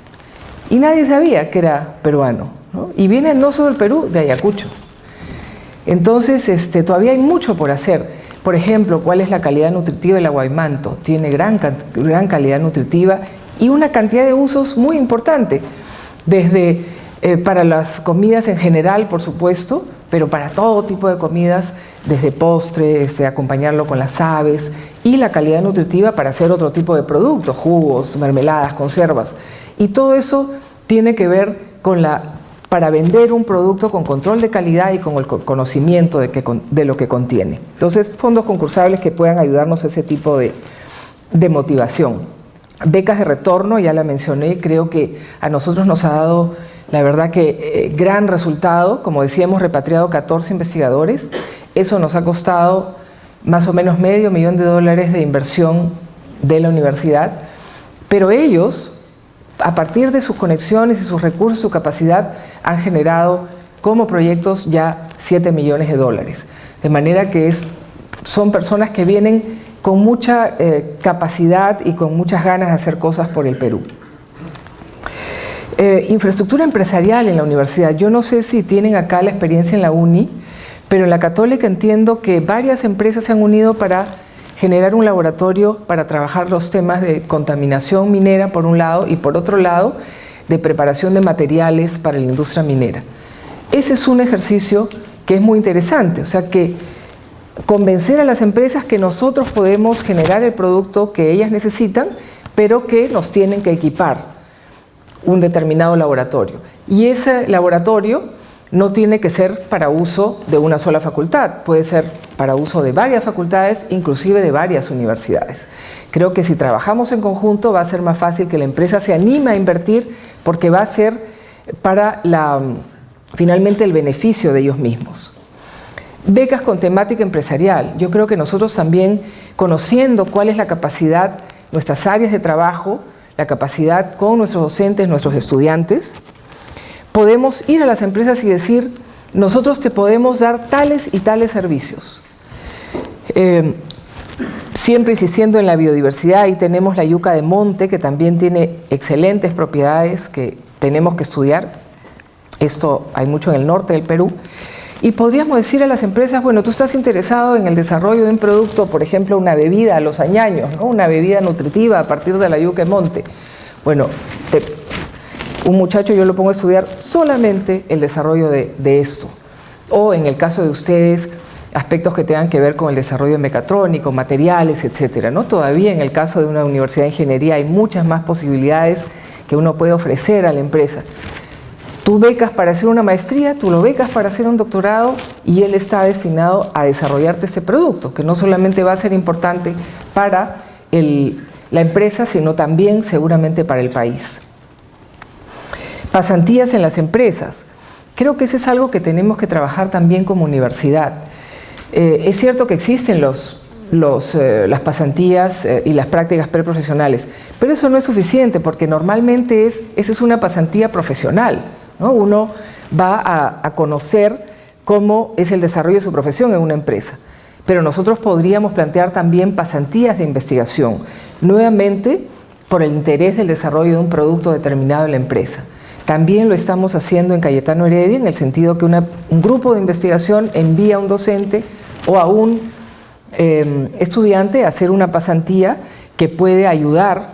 Y nadie sabía que era peruano, ¿no? Y viene no solo del Perú, de Ayacucho. Entonces, todavía hay mucho por hacer. Por ejemplo, ¿cuál es la calidad nutritiva del aguaimanto? Tiene gran calidad nutritiva y una cantidad de usos muy importante, desde para las comidas en general, por supuesto, pero para todo tipo de comidas, desde postres, acompañarlo con las aves, y la calidad nutritiva para hacer otro tipo de productos, jugos, mermeladas, conservas. Y todo eso tiene que ver con para vender un producto con control de calidad y con el conocimiento de lo que contiene. Entonces, fondos concursables que puedan ayudarnos a ese tipo de motivación. Becas de retorno, ya la mencioné, creo que a nosotros nos ha dado, la verdad que gran resultado. Como decía, hemos repatriado 14 investigadores. Eso nos ha costado más o menos $500,000 de inversión de la universidad, pero ellos, a partir de sus conexiones y sus recursos, su capacidad, han generado como proyectos ya $7 millones. De manera que son personas que vienen con mucha capacidad y con muchas ganas de hacer cosas por el Perú. Infraestructura empresarial en la universidad. Yo no sé si tienen acá la experiencia en la UNI, pero en la Católica entiendo que varias empresas se han unido para generar un laboratorio para trabajar los temas de contaminación minera por un lado y por otro lado de preparación de materiales para la industria minera. Ese es un ejercicio que es muy interesante, o sea que convencer a las empresas que nosotros podemos generar el producto que ellas necesitan, pero que nos tienen que equipar un determinado laboratorio. Y ese laboratorio no tiene que ser para uso de una sola facultad, puede ser para uso de varias facultades, inclusive de varias universidades. Creo que si trabajamos en conjunto va a ser más fácil que la empresa se anime a invertir, porque va a ser para finalmente el beneficio de ellos mismos. Becas con temática empresarial. Yo creo que nosotros también, conociendo cuál es la capacidad, nuestras áreas de trabajo, la capacidad con nuestros docentes, nuestros estudiantes, podemos ir a las empresas y decir, nosotros te podemos dar tales y tales servicios. Siempre insistiendo en la biodiversidad, ahí tenemos la yuca de monte, que también tiene excelentes propiedades que tenemos que estudiar. Esto hay mucho en el norte del Perú. Y podríamos decir a las empresas, bueno, tú estás interesado en el desarrollo de un producto, por ejemplo, una bebida a los añaños, ¿no? Una bebida nutritiva a partir de la yuca de monte. Bueno, un muchacho yo lo pongo a estudiar solamente el desarrollo de esto. O en el caso de ustedes, aspectos que tengan que ver con el desarrollo mecatrónico, materiales, etcétera, ¿no? Todavía en el caso de una universidad de ingeniería hay muchas más posibilidades que uno puede ofrecer a la empresa. Tú becas para hacer una maestría, tú lo becas para hacer un doctorado y él está destinado a desarrollarte este producto, que no solamente va a ser importante para la empresa, sino también seguramente para el país. Pasantías en las empresas. Creo que eso es algo que tenemos que trabajar también como universidad. Es cierto que existen las pasantías y las prácticas preprofesionales, pero eso no es suficiente porque normalmente esa es una pasantía profesional, ¿no? Uno va a conocer cómo es el desarrollo de su profesión en una empresa, pero nosotros podríamos plantear también pasantías de investigación, nuevamente por el interés del desarrollo de un producto determinado en la empresa. También lo estamos haciendo en Cayetano Heredia, en el sentido que un grupo de investigación envía a un docente o a un estudiante a hacer una pasantía que puede ayudar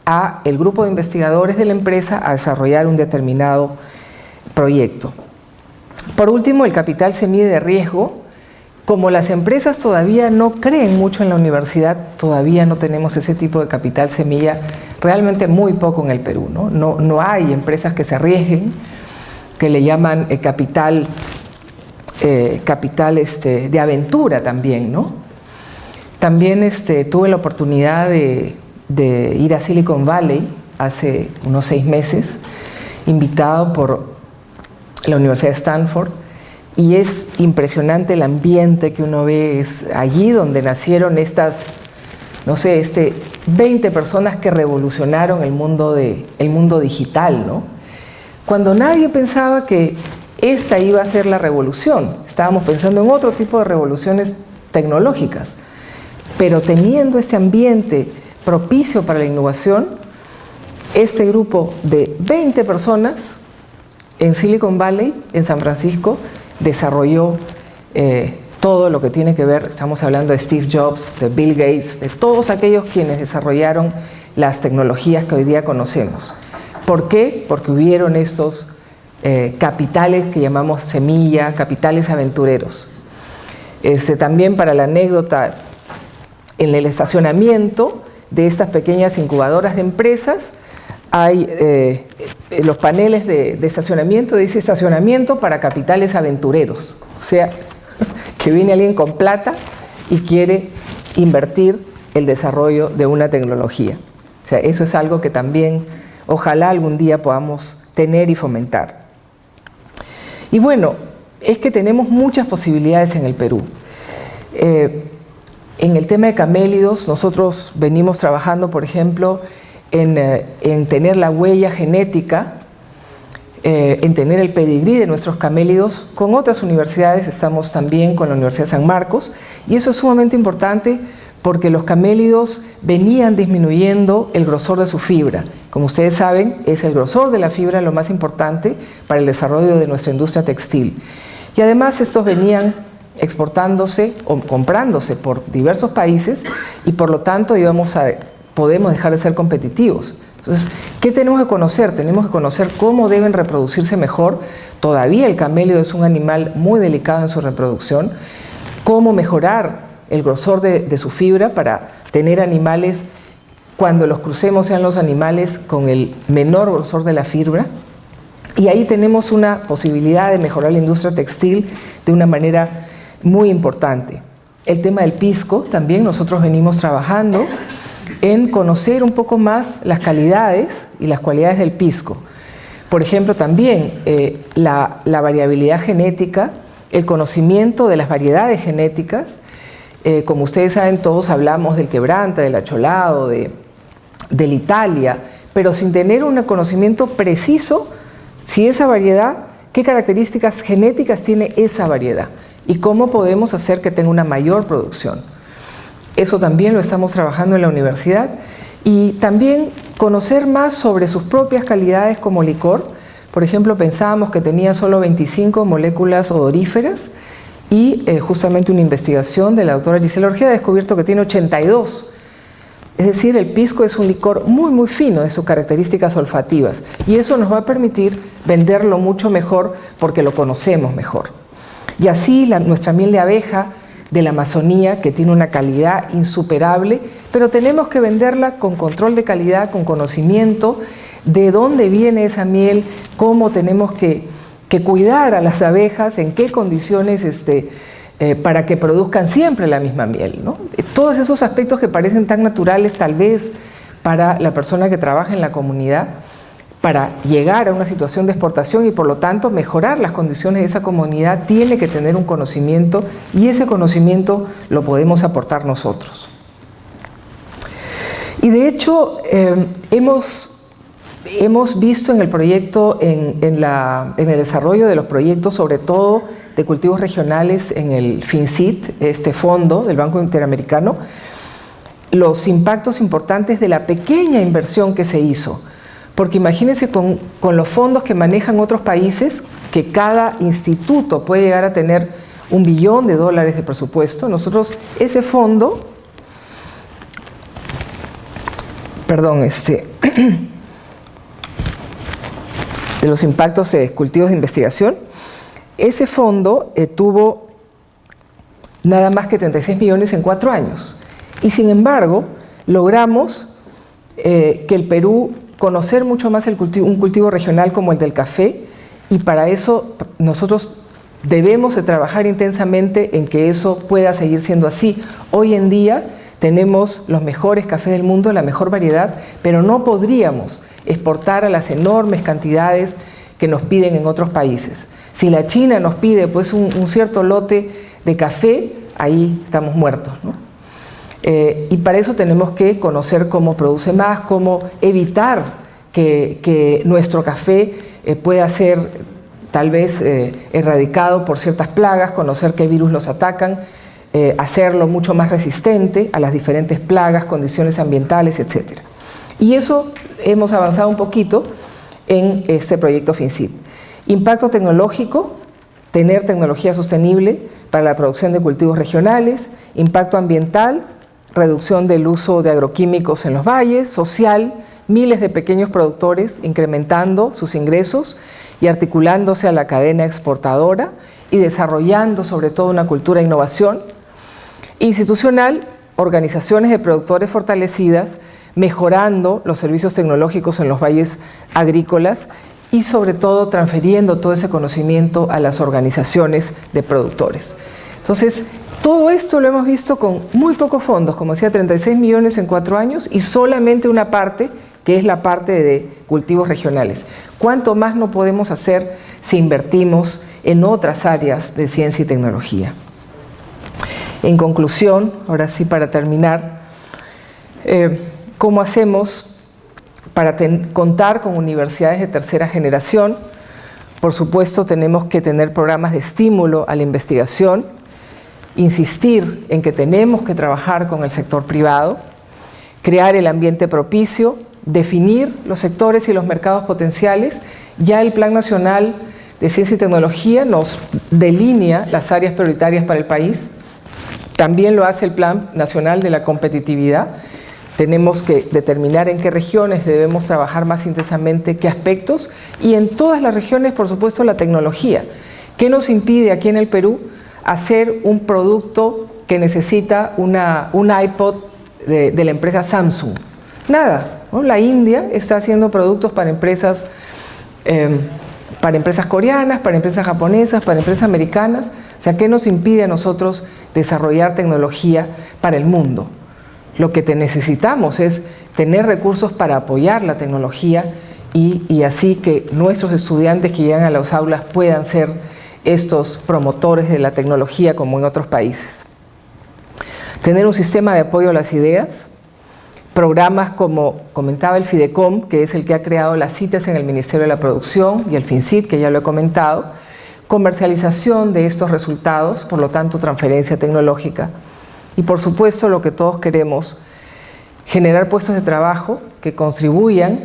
al grupo de investigadores de la empresa a desarrollar un determinado proyecto. Por último, el capital se mide de riesgo. Como las empresas todavía no creen mucho en la universidad, todavía no tenemos ese tipo de capital semilla, realmente muy poco en el Perú, ¿no? No hay empresas que se arriesguen, que le llaman capital de aventura también, ¿no? También tuve la oportunidad de ir a Silicon Valley hace unos 6 meses, invitado por la Universidad de Stanford, y es impresionante el ambiente que uno ve. Es allí donde nacieron estas, no sé, 20 personas que revolucionaron el mundo digital, ¿no? Cuando nadie pensaba que esta iba a ser la revolución, estábamos pensando en otro tipo de revoluciones tecnológicas, pero teniendo este ambiente propicio para la innovación, este grupo de 20 personas en Silicon Valley, en San Francisco, desarrolló todo lo que tiene que ver, estamos hablando de Steve Jobs, de Bill Gates, de todos aquellos quienes desarrollaron las tecnologías que hoy día conocemos. ¿Por qué? Porque hubieron estos capitales que llamamos semilla, capitales aventureros. También para la anécdota, en el estacionamiento de estas pequeñas incubadoras de empresas hay los paneles de estacionamiento, dice estacionamiento para capitales aventureros, o sea, que viene alguien con plata y quiere invertir el desarrollo de una tecnología. O sea, eso es algo que también ojalá algún día podamos tener y fomentar. Y bueno, es que tenemos muchas posibilidades en el Perú. En el tema de camélidos, nosotros venimos trabajando, por ejemplo, en tener la huella genética, en tener el pedigrí de nuestros camélidos. Con otras universidades estamos también con la Universidad de San Marcos, y eso es sumamente importante porque los camélidos venían disminuyendo el grosor de su fibra. Como ustedes saben, es el grosor de la fibra lo más importante para el desarrollo de nuestra industria textil. Y además estos venían exportándose o comprándose por diversos países y por lo tanto podemos dejar de ser competitivos. Entonces, ¿qué tenemos que conocer? Tenemos que conocer cómo deben reproducirse mejor. Todavía el camélido es un animal muy delicado en su reproducción. Cómo mejorar el grosor de su fibra para tener animales, cuando los crucemos sean los animales con el menor grosor de la fibra. Y ahí tenemos una posibilidad de mejorar la industria textil de una manera muy importante. El tema del pisco, también nosotros venimos trabajando en conocer un poco más las calidades y las cualidades del pisco. Por ejemplo, también la variabilidad genética, el conocimiento de las variedades genéticas. Como ustedes saben, todos hablamos del quebranta, del acholado, del Italia, pero sin tener un conocimiento preciso si esa variedad, qué características genéticas tiene esa variedad y cómo podemos hacer que tenga una mayor producción. Eso también lo estamos trabajando en la universidad. Y también conocer más sobre sus propias calidades como licor. Por ejemplo, pensábamos que tenía solo 25 moléculas odoríferas y justamente una investigación de la doctora Gisela Orgea ha descubierto que tiene 82. Es decir, el pisco es un licor muy, muy fino de sus características olfativas y eso nos va a permitir venderlo mucho mejor porque lo conocemos mejor. Y así nuestra miel de abeja de la Amazonía, que tiene una calidad insuperable, pero tenemos que venderla con control de calidad, con conocimiento de dónde viene esa miel, cómo tenemos que cuidar a las abejas, en qué condiciones para que produzcan siempre la misma miel, ¿no? Todos esos aspectos que parecen tan naturales tal vez para la persona que trabaja en la comunidad, para llegar a una situación de exportación y por lo tanto mejorar las condiciones de esa comunidad, tiene que tener un conocimiento y ese conocimiento lo podemos aportar nosotros. Y de hecho hemos visto en el proyecto, en el desarrollo de los proyectos, sobre todo de cultivos regionales en el FINCIT, este fondo del Banco Interamericano, los impactos importantes de la pequeña inversión que se hizo. Porque imagínense con los fondos que manejan otros países, que cada instituto puede llegar a tener $1 billón de presupuesto. Nosotros ese fondo, de los impactos de cultivos de investigación, ese fondo tuvo nada más que 36 millones en 4 años. Y sin embargo, logramos que el Perú conocer mucho más un cultivo regional como el del café, y para eso nosotros debemos de trabajar intensamente en que eso pueda seguir siendo así. Hoy en día tenemos los mejores cafés del mundo, la mejor variedad, pero no podríamos exportar a las enormes cantidades que nos piden en otros países. Si la China nos pide pues un cierto lote de café, ahí estamos muertos, ¿no? Y para eso tenemos que conocer cómo produce más, cómo evitar que nuestro café pueda ser tal vez erradicado por ciertas plagas, conocer qué virus los atacan, hacerlo mucho más resistente a las diferentes plagas, condiciones ambientales, etc. Y eso hemos avanzado un poquito en este proyecto FINCIT. Impacto tecnológico, tener tecnología sostenible para la producción de cultivos regionales. Impacto ambiental, reducción del uso de agroquímicos en los valles. Social, miles de pequeños productores incrementando sus ingresos y articulándose a la cadena exportadora y desarrollando sobre todo una cultura de innovación. Institucional, organizaciones de productores fortalecidas, mejorando los servicios tecnológicos en los valles agrícolas y sobre todo transfiriendo todo ese conocimiento a las organizaciones de productores. Entonces, todo esto lo hemos visto con muy pocos fondos, como decía, 36 millones en 4 años y solamente una parte, que es la parte de cultivos regionales. ¿Cuánto más no podemos hacer si invertimos en otras áreas de ciencia y tecnología? En conclusión, ahora sí para terminar, ¿cómo hacemos para contar con universidades de tercera generación? Por supuesto, tenemos que tener programas de estímulo a la investigación, insistir en que tenemos que trabajar con el sector privado, crear el ambiente propicio, definir los sectores y los mercados potenciales. Ya el Plan Nacional de Ciencia y Tecnología nos delinea las áreas prioritarias para el país. También lo hace el Plan Nacional de la Competitividad. Tenemos que determinar en qué regiones debemos trabajar más intensamente, qué aspectos, y en todas las regiones, por supuesto, la tecnología. ¿Qué nos impide aquí en el Perú hacer un producto que necesita un iPod de la empresa Samsung? Nada, ¿no? La India está haciendo productos para empresas coreanas, para empresas japonesas, para empresas americanas. O sea, ¿qué nos impide a nosotros desarrollar tecnología para el mundo? Lo que necesitamos es tener recursos para apoyar la tecnología y así que nuestros estudiantes que llegan a las aulas puedan ser estos promotores de la tecnología como en otros países. Tener un sistema de apoyo a las ideas, programas como comentaba el Fidecom, que es el que ha creado las citas en el Ministerio de la Producción, y el FINCIT, que ya lo he comentado, comercialización de estos resultados, por lo tanto transferencia tecnológica, y por supuesto lo que todos queremos, generar puestos de trabajo que contribuyan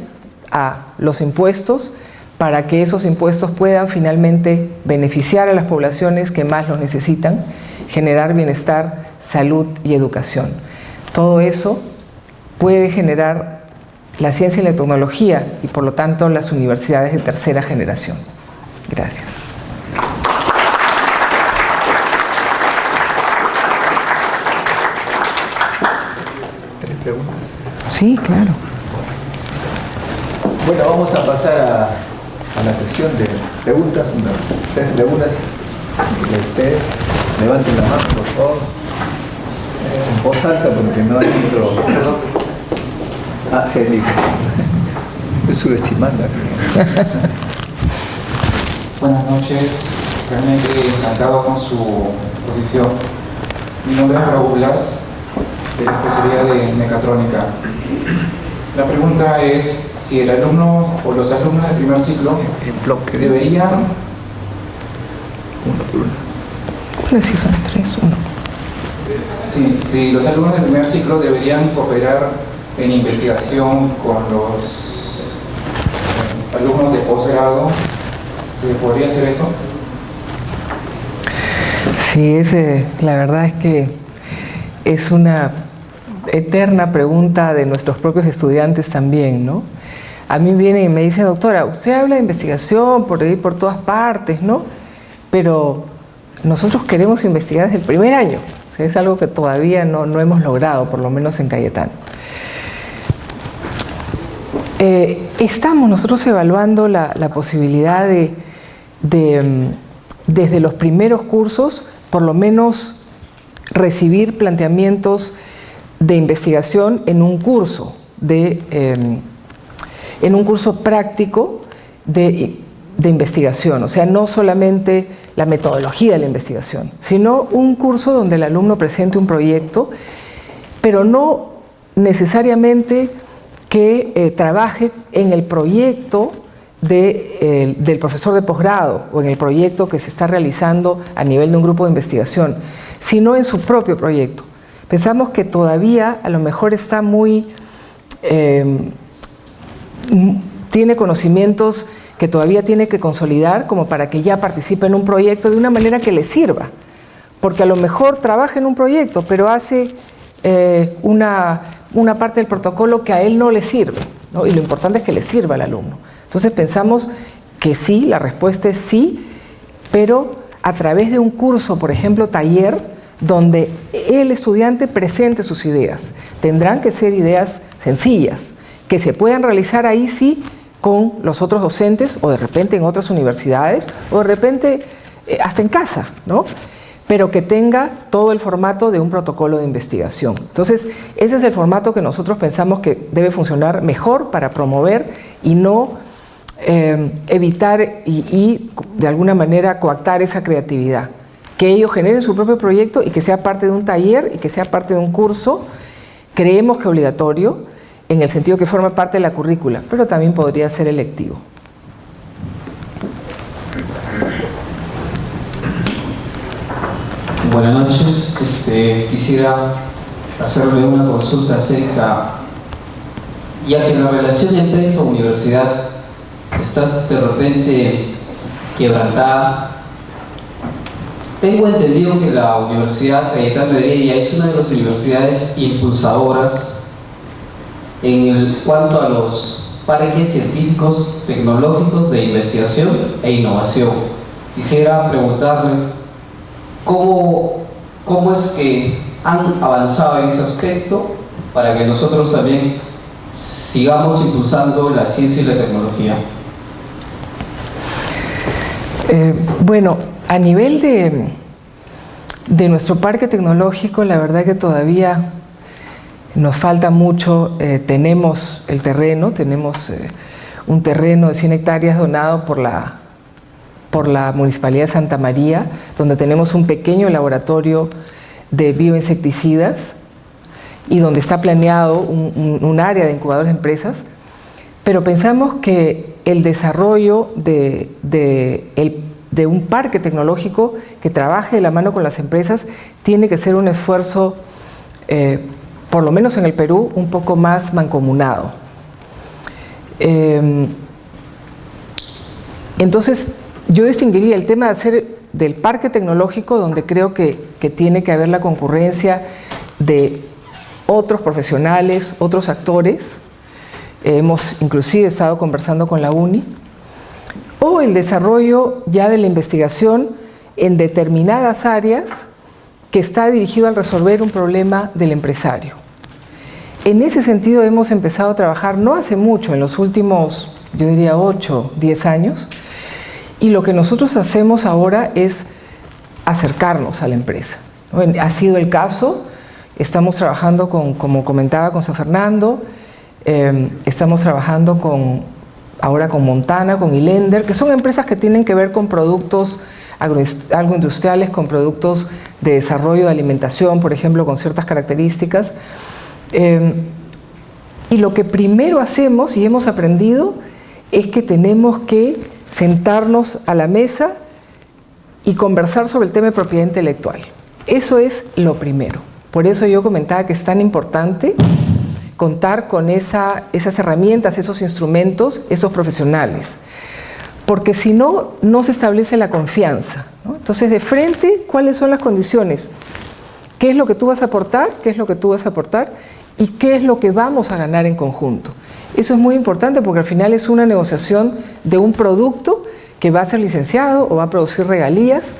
a los impuestos para que esos impuestos puedan finalmente beneficiar a las poblaciones que más los necesitan, generar bienestar, salud y educación. Todo eso puede generar la ciencia y la tecnología y por lo tanto las universidades de tercera generación. Gracias. ¿Tres preguntas? Sí, claro. Bueno, vamos a pasar a la sesión de preguntas, tres preguntas. Ustedes levanten la mano, por favor. En voz alta porque no hay micro. Se dijo. Estoy subestimando. Buenas noches, realmente encantado con su exposición. Mi nombre es Raúl Blas, de la especialidad de mecatrónica. La pregunta es si el alumno o los alumnos del primer ciclo deberían... Uno por uno. Bueno, sí, son tres, uno. Si los alumnos del primer ciclo deberían cooperar en investigación con los alumnos de posgrado, ¿se podría hacer eso? Sí, la verdad es que es una eterna pregunta de nuestros propios estudiantes también, ¿no? A mí viene y me dice, doctora, usted habla de investigación por ahí por todas partes, ¿no? Pero nosotros queremos investigar desde el primer año. O sea, es algo que todavía no hemos logrado, por lo menos en Cayetano. Estamos nosotros evaluando la posibilidad de desde los primeros cursos, por lo menos recibir planteamientos de investigación en un curso práctico de investigación, o sea, no solamente la metodología de la investigación, sino un curso donde el alumno presente un proyecto, pero no necesariamente que trabaje en el proyecto del profesor de posgrado o en el proyecto que se está realizando a nivel de un grupo de investigación, sino en su propio proyecto. Pensamos que todavía a lo mejor está tiene conocimientos que todavía tiene que consolidar como para que ya participe en un proyecto de una manera que le sirva, porque a lo mejor trabaja en un proyecto, pero hace una parte del protocolo que a él no le sirve, ¿no? Y lo importante es que le sirva al alumno. Entonces pensamos que sí, la respuesta es sí, pero a través de un curso, por ejemplo, taller, donde el estudiante presente sus ideas. Tendrán que ser ideas sencillas, que se puedan realizar ahí sí con los otros docentes o de repente en otras universidades o de repente hasta en casa, ¿no? Pero que tenga todo el formato de un protocolo de investigación. Entonces, ese es el formato que nosotros pensamos que debe funcionar mejor para promover y no evitar y de alguna manera coactar esa creatividad. Que ellos generen su propio proyecto y que sea parte de un taller y que sea parte de un curso, creemos que obligatorio, en el sentido que forma parte de la currícula, pero también podría ser electivo. Buenas noches, quisiera hacerle una consulta acerca, ya que la relación entre esa universidad está de repente quebrantada. Tengo entendido que la Universidad Cayetano Heredia es una de las universidades impulsadoras en cuanto a los parques científicos tecnológicos de investigación e innovación. Quisiera preguntarle cómo es que han avanzado en ese aspecto para que nosotros también sigamos impulsando la ciencia y la tecnología. Bueno, a nivel de nuestro parque tecnológico, la verdad que todavía nos falta mucho. Tenemos el terreno, tenemos un terreno de 100 hectáreas donado por la Municipalidad de Santa María, donde tenemos un pequeño laboratorio de bioinsecticidas y donde está planeado un área de incubadores de empresas, pero pensamos que el desarrollo de un parque tecnológico que trabaje de la mano con las empresas tiene que ser un esfuerzo, por lo menos en el Perú, un poco más mancomunado. Entonces, yo distinguiría el tema de hacer del parque tecnológico, donde creo que tiene que haber la concurrencia de otros profesionales, otros actores. Hemos inclusive estado conversando con la UNI, o el desarrollo ya de la investigación en determinadas áreas que está dirigido al resolver un problema del empresario. En ese sentido hemos empezado a trabajar no hace mucho, en los últimos, yo diría 8, 10 años, y lo que nosotros hacemos ahora es acercarnos a la empresa. Ha sido el caso, estamos trabajando como comentaba, con San Fernando, estamos trabajando ahora con Montana, con Ilender, que son empresas que tienen que ver con productos agroindustriales, con productos de desarrollo de alimentación, por ejemplo, con ciertas características. Y lo que primero hacemos y hemos aprendido es que tenemos que sentarnos a la mesa y conversar sobre el tema de propiedad intelectual. Eso es lo primero. Por eso yo comentaba que es tan importante contar con esas herramientas, esos instrumentos, esos profesionales. Porque si no, no se establece la confianza, ¿no? Entonces, de frente, ¿cuáles son las condiciones? ¿Qué es lo que tú vas a aportar? ¿Qué es lo que tú vas a aportar? ¿Y qué es lo que vamos a ganar en conjunto? Eso es muy importante porque al final es una negociación de un producto que va a ser licenciado o va a producir regalías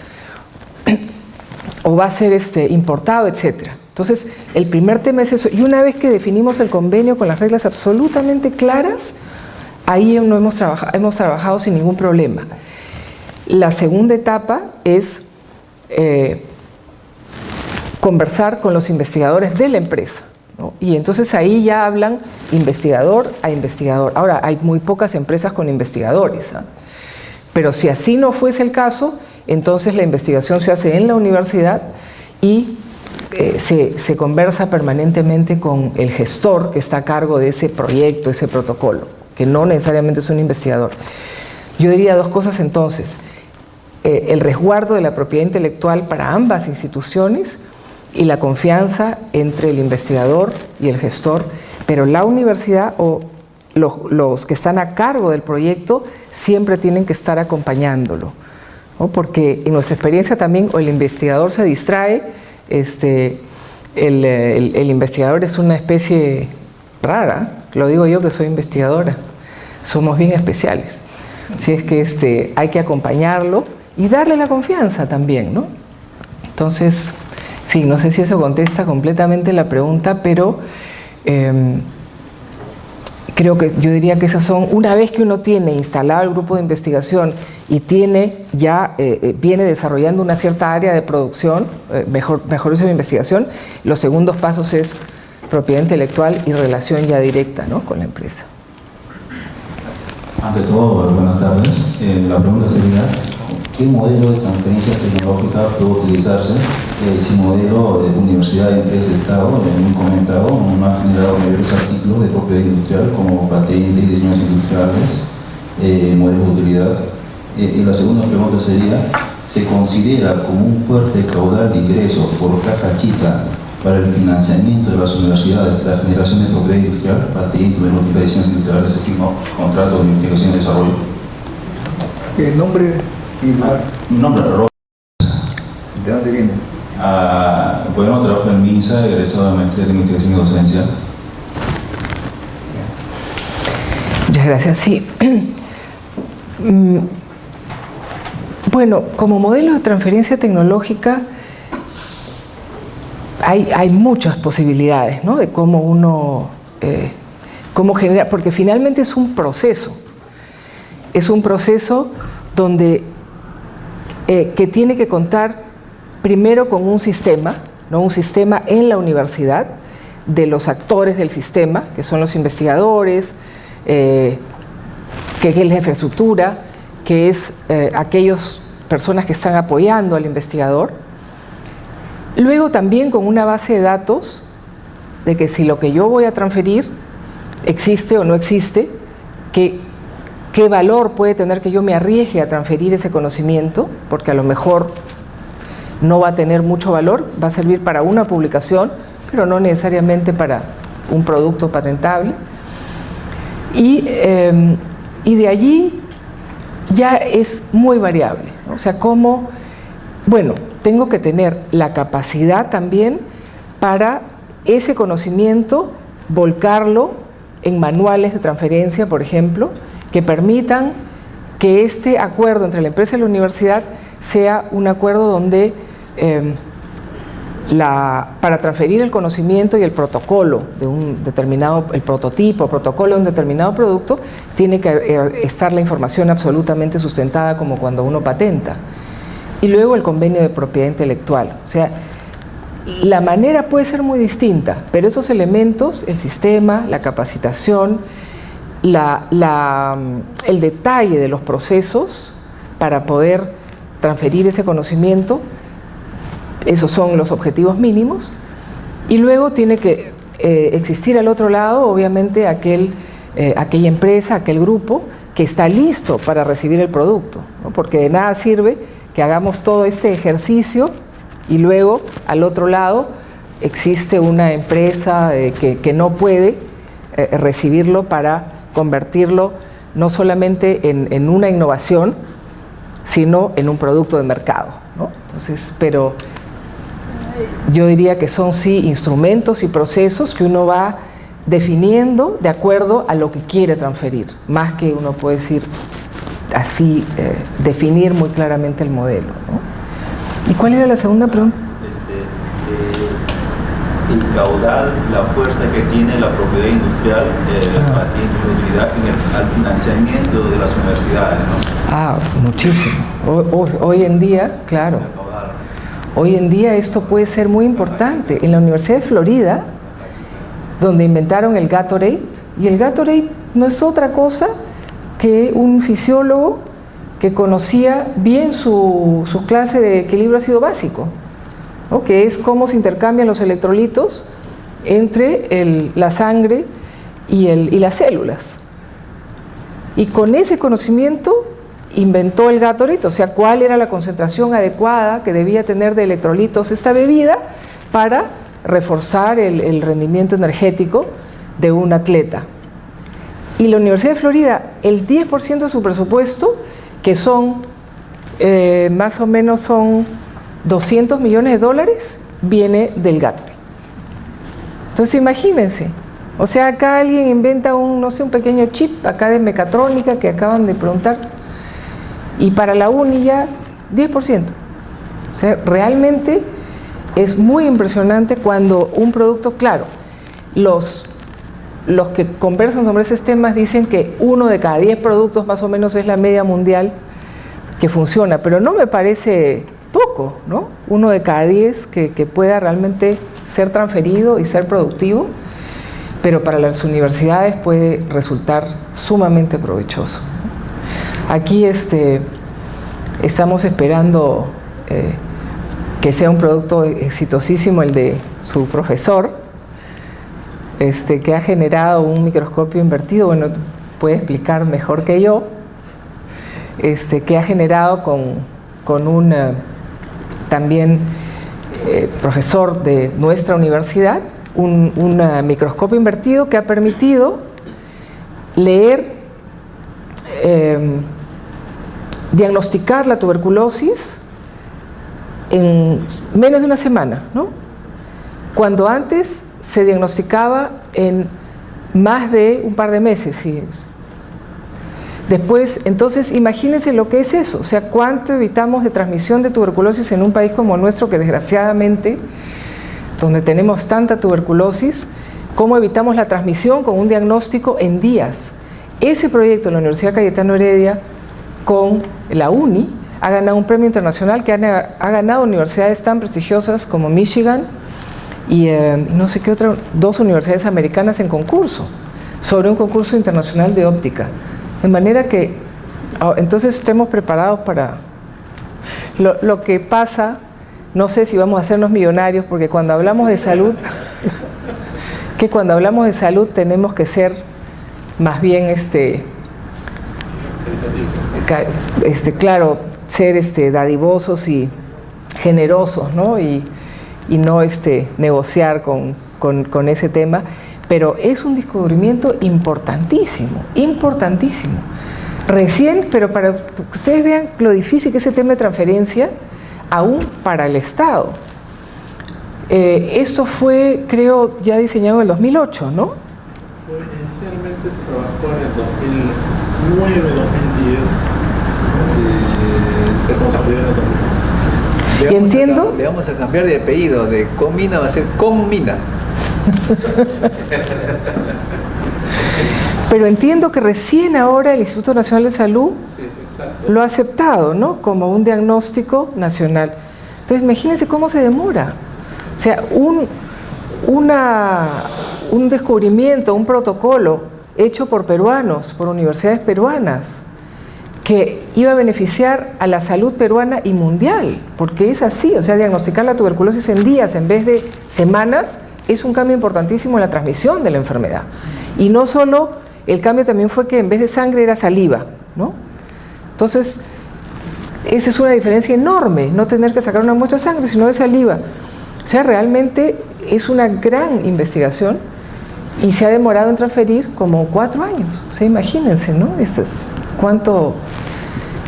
o va a ser importado, etc. Entonces, el primer tema es eso. Y una vez que definimos el convenio con las reglas absolutamente claras, ahí no hemos trabajado sin ningún problema. La segunda etapa es conversar con los investigadores de la empresa, ¿no? Y entonces ahí ya hablan investigador a investigador. Ahora, hay muy pocas empresas con investigadores, ¿eh? Pero si así no fuese el caso, entonces la investigación se hace en la universidad y se conversa permanentemente con el gestor que está a cargo de ese proyecto, ese protocolo, que no necesariamente es un investigador. Yo diría dos cosas entonces: el resguardo de la propiedad intelectual para ambas instituciones y la confianza entre el investigador y el gestor, pero la universidad o los que están a cargo del proyecto siempre tienen que estar acompañándolo, ¿no? Porque en nuestra experiencia también o el investigador se distrae, el investigador es una especie rara, lo digo yo que soy investigadora, somos bien especiales, si es que hay que acompañarlo y darle la confianza también, ¿no? Entonces, en fin, no sé si eso contesta completamente la pregunta, pero creo que yo diría que esas son, una vez que uno tiene instalado el grupo de investigación y tiene ya, viene desarrollando una cierta área de producción, mejor uso de investigación, los segundos pasos es propiedad intelectual y relación ya directa, ¿no?, con la empresa. Ante todo, buenas tardes. La pregunta sería, ¿qué modelo de transferencia tecnológica puede utilizarse? Si modelo de universidad, empresa, Estado, en un comentado, no ha generado mayores artículos de propiedad industrial como patentes, diseños industriales, modelos de utilidad. Y la segunda pregunta sería, ¿se considera como un fuerte caudal de ingresos por caja chica para el financiamiento de las universidades la generación de propiedad industrial, patentes, diseños industriales, contratos de investigación y desarrollo? ¿El nombre y lugar? Mi nombre es Rob. ¿De dónde viene? Bueno, trabajo en MINSA, egresado de Maestría de Investigación y Docencia. Muchas gracias. Sí. Bueno, como modelo de transferencia tecnológica hay muchas posibilidades, ¿no?, de cómo uno, cómo generar, porque finalmente es un proceso donde que tiene que contar primero con un sistema, ¿no?, un sistema en la universidad de los actores del sistema, que son los investigadores, que es la infraestructura, que es aquellas personas que están apoyando al investigador. Luego también con una base de datos de que si lo que yo voy a transferir existe o no existe, qué valor puede tener que yo me arriesgue a transferir ese conocimiento, porque a lo mejor no va a tener mucho valor, va a servir para una publicación, pero no necesariamente para un producto patentable. Y de allí ya es muy variable, ¿no? O sea, cómo, bueno, tengo que tener la capacidad también para ese conocimiento volcarlo en manuales de transferencia, por ejemplo, que permitan que este acuerdo entre la empresa y la universidad sea un acuerdo donde para transferir el conocimiento y el protocolo de un determinado, el protocolo de un determinado producto, tiene que estar la información absolutamente sustentada como cuando uno patenta. Y luego el convenio de propiedad intelectual. O sea, la manera puede ser muy distinta, pero esos elementos, el sistema, la capacitación, el detalle de los procesos para poder transferir ese conocimiento, esos son los objetivos mínimos. Y luego tiene que existir al otro lado, obviamente, aquella empresa, aquel grupo que está listo para recibir el producto, ¿no? Porque de nada sirve que hagamos todo este ejercicio y luego al otro lado existe una empresa que no puede recibirlo para convertirlo no solamente en una innovación, sino en un producto de mercado, ¿no? Entonces, pero yo diría que son sí instrumentos y procesos que uno va definiendo de acuerdo a lo que quiere transferir, más que uno puede decir así, definir muy claramente el modelo, ¿no? ¿Y cuál era la segunda pregunta? El caudal, la fuerza que tiene la propiedad industrial, patente, al financiamiento de las universidades, ¿no? Muchísimo. Hoy en día, claro. Hoy en día esto puede ser muy importante. En la Universidad de Florida, donde inventaron el Gatorade, y el Gatorade no es otra cosa que un fisiólogo que conocía bien su clase de equilibrio ácido básico, ¿no? Que es cómo se intercambian los electrolitos entre la sangre y las células. Y con ese conocimiento inventó el Gatorade, o sea, cuál era la concentración adecuada que debía tener de electrolitos esta bebida para reforzar el rendimiento energético de un atleta. Y la Universidad de Florida, el 10% de su presupuesto, que son más o menos son $200 millones, viene del Gatorade. Entonces imagínense, o sea, acá alguien inventa un pequeño chip acá de mecatrónica que acaban de preguntar, y para la uni ya 10%. O sea, realmente es muy impresionante cuando un producto, claro, los que conversan sobre esos temas dicen que 1 de cada 10 productos más o menos es la media mundial que funciona, pero no me parece poco, ¿no? 1 de cada 10 que pueda realmente ser transferido y ser productivo, pero para las universidades puede resultar sumamente provechoso. Aquí estamos esperando que sea un producto exitosísimo el de su profesor, que ha generado un microscopio invertido, bueno, puede explicar mejor que yo, que ha generado con un también profesor de nuestra universidad, un microscopio invertido que ha permitido leer, diagnosticar la tuberculosis en menos de una semana, ¿no? Cuando antes se diagnosticaba en más de un par de meses. ¿Sí? Después, entonces, imagínense lo que es eso, o sea, cuánto evitamos de transmisión de tuberculosis en un país como el nuestro, que desgraciadamente, donde tenemos tanta tuberculosis, cómo evitamos la transmisión con un diagnóstico en días. Ese proyecto de la Universidad Cayetano Heredia con la UNI ha ganado un premio internacional que ha ganado universidades tan prestigiosas como Michigan y no sé qué otra, 2 universidades americanas en concurso, sobre un concurso internacional de óptica. De manera que entonces estemos preparados para lo que pasa. No sé si vamos a hacernos millonarios, porque cuando hablamos de salud, tenemos que ser más bien claro, ser dadivosos y generosos, ¿no? Y no negociar con ese tema, pero es un descubrimiento importantísimo, importantísimo. Recién, pero para que ustedes vean lo difícil que es ese tema de transferencia, aún para el Estado. Esto fue, creo, ya diseñado en el 2008, ¿no? Inicialmente se trabajó en el 2009, 2010, se consolidó en el 2011. Y entiendo... Le vamos a cambiar de apellido, de Conmina va a ser Conmina. Pero entiendo que recién ahora el Instituto Nacional de Salud lo ha aceptado, ¿no? Como un diagnóstico nacional. Entonces, imagínense cómo se demora. O sea, un descubrimiento, un protocolo hecho por peruanos, por universidades peruanas, que iba a beneficiar a la salud peruana y mundial, porque es así, o sea, diagnosticar la tuberculosis en días en vez de semanas es un cambio importantísimo en la transmisión de la enfermedad. Y no solo, el cambio también fue que en vez de sangre era saliva, ¿no? Entonces, esa es una diferencia enorme, no tener que sacar una muestra de sangre, sino de saliva. O sea, realmente es una gran investigación y se ha demorado en transferir como 4 años. O sea, imagínense, ¿no? Eso es cuánto...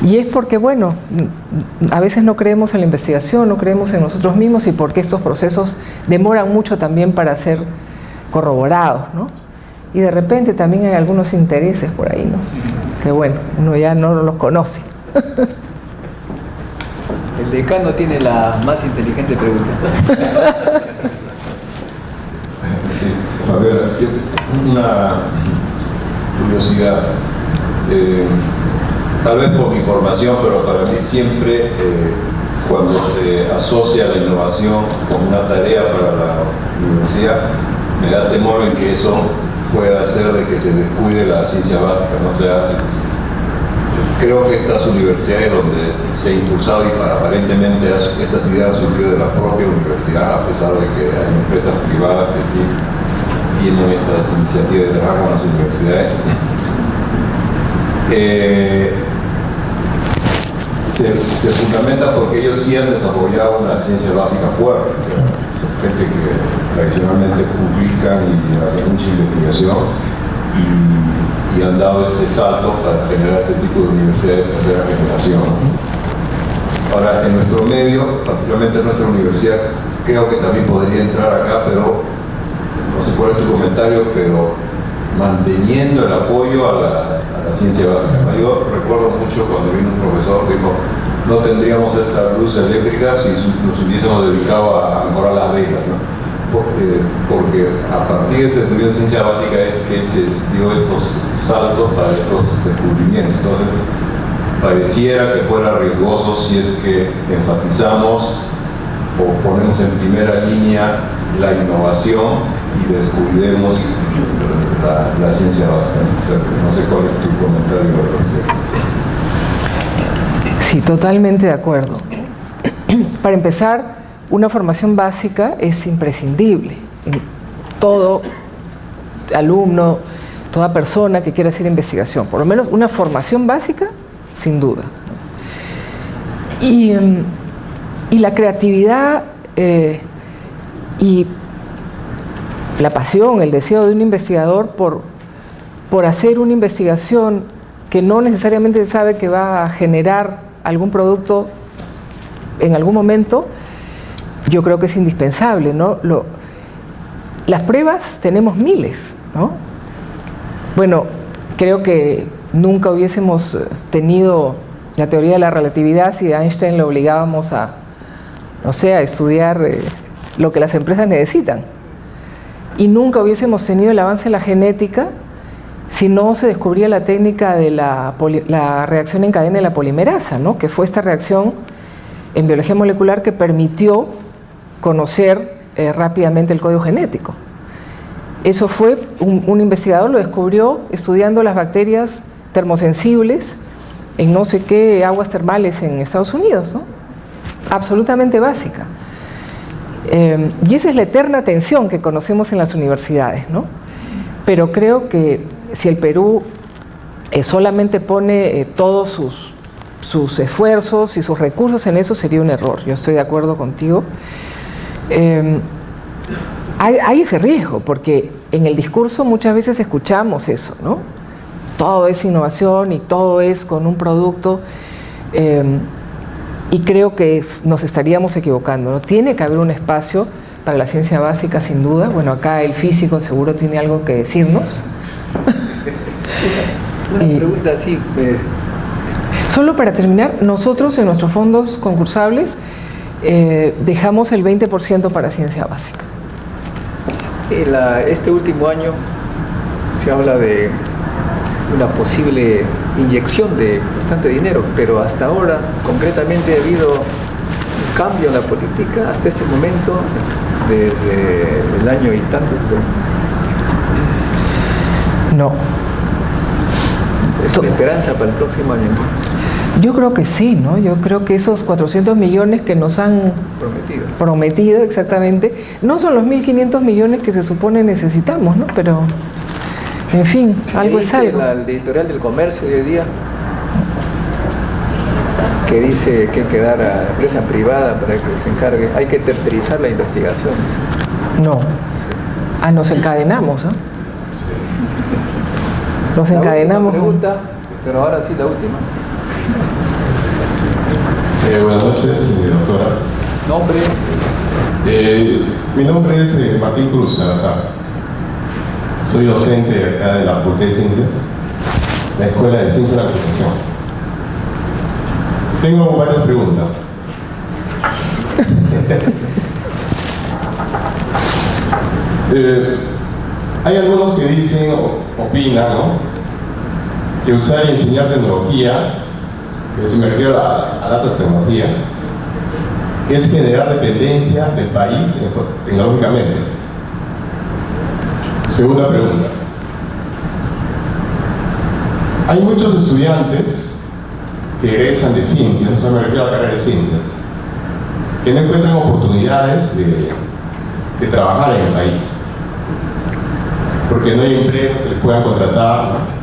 Y es porque, bueno, a veces no creemos en la investigación, no creemos en nosotros mismos y porque estos procesos demoran mucho también para ser corroborados, ¿no? Y de repente también hay algunos intereses por ahí, ¿no? Que bueno, uno ya no los conoce. El decano tiene la más inteligente pregunta. Sí, a ver, una curiosidad. Tal vez por mi formación, pero para mí siempre cuando se asocia la innovación con una tarea para la universidad, me da temor en que eso pueda hacer de que se descuide la ciencia básica, ¿no? O sea, creo que estas universidades donde se ha impulsado y aparentemente estas ideas han surgido de la propia universidad, a pesar de que hay empresas privadas que sí tienen estas iniciativas de trabajo con las universidades, se fundamenta porque ellos sí han desarrollado una ciencia básica fuerte. O sea, son gente que tradicionalmente publican y hacen mucha investigación y han dado este salto para generar este tipo de universidades de tercera generación. Ahora, en nuestro medio, particularmente en nuestra universidad, creo que también podría entrar acá, pero no sé cuál es tu comentario, pero manteniendo el apoyo a la ciencia básica, ¿no? Yo recuerdo mucho cuando vino un profesor que dijo, no tendríamos esta luz eléctrica si nos hubiésemos dedicado a mejorar las vegas, ¿no? Porque a partir de este estudio de ciencia básica es que se dio estos saltos para estos descubrimientos. Entonces, pareciera que fuera riesgoso si es que enfatizamos o ponemos en primera línea la innovación y descuidemos la ciencia básica. O sea, no sé cuál es tu comentario al respecto. Sí, totalmente de acuerdo. Para empezar, una formación básica es imprescindible en todo alumno, toda persona que quiera hacer investigación. Por lo menos una formación básica, sin duda. Y la creatividad y la pasión, el deseo de un investigador por hacer una investigación que no necesariamente sabe que va a generar algún producto en algún momento, yo creo que es indispensable, ¿no? Las pruebas tenemos miles, ¿no? Bueno, creo que nunca hubiésemos tenido la teoría de la relatividad si a Einstein le obligábamos a, no sé, a estudiar lo que las empresas necesitan. Y nunca hubiésemos tenido el avance en la genética si no se descubría la técnica de la reacción en cadena de la polimerasa, ¿no? Que fue esta reacción en biología molecular que permitió conocer rápidamente el código genético. Eso fue, un investigador lo descubrió estudiando las bacterias termosensibles en no sé qué aguas termales en Estados Unidos, ¿no? Absolutamente básica. Y esa es la eterna tensión que conocemos en las universidades, ¿no? Pero creo que si el Perú solamente pone todos sus esfuerzos y sus recursos en eso, sería un error. Yo estoy de acuerdo contigo. Hay ese riesgo, porque en el discurso muchas veces escuchamos eso, ¿no? Todo es innovación y todo es con un producto, y creo que nos estaríamos equivocando, ¿no? Tiene que haber un espacio para la ciencia básica, sin duda. Bueno, acá el físico seguro tiene algo que decirnos. Una pregunta así. Solo para terminar, nosotros en nuestros fondos concursables dejamos el 20% para ciencia básica. Este último año se habla de una posible inyección de bastante dinero, pero hasta ahora concretamente ha habido un cambio en la política hasta este momento, desde el año y tanto. No. ¿Es una esperanza para el próximo año entonces? Yo creo que sí, ¿no? Yo creo que esos 400 millones que nos han prometido exactamente, no son los 1.500 millones que se supone necesitamos, ¿no? Pero, en fin, algo es algo. El editorial del Comercio de hoy día, que dice que hay que dar a la empresa privada para que se encargue, hay que tercerizar la investigación. No. Ah, nos encadenamos, ¿no? Nos encadenamos. La última pregunta, pero ahora sí la última. Buenas noches, doctora. ¿Nombre? Mi nombre es Martín Cruz Salazar. Soy docente acá de la Facultad de Ciencias, la Escuela de Ciencia de la Computación. Tengo varias preguntas. Hay algunos que dicen, opinan, ¿no?, que usar y enseñar tecnología, que si me refiero a la alta tecnología, es generar dependencia del país tecnológicamente. Segunda pregunta. Hay muchos estudiantes que egresan de ciencias, o sea, me refiero a la carrera de ciencias, que no encuentran oportunidades de trabajar en el país, porque no hay empresas que les puedan contratar, ¿no?,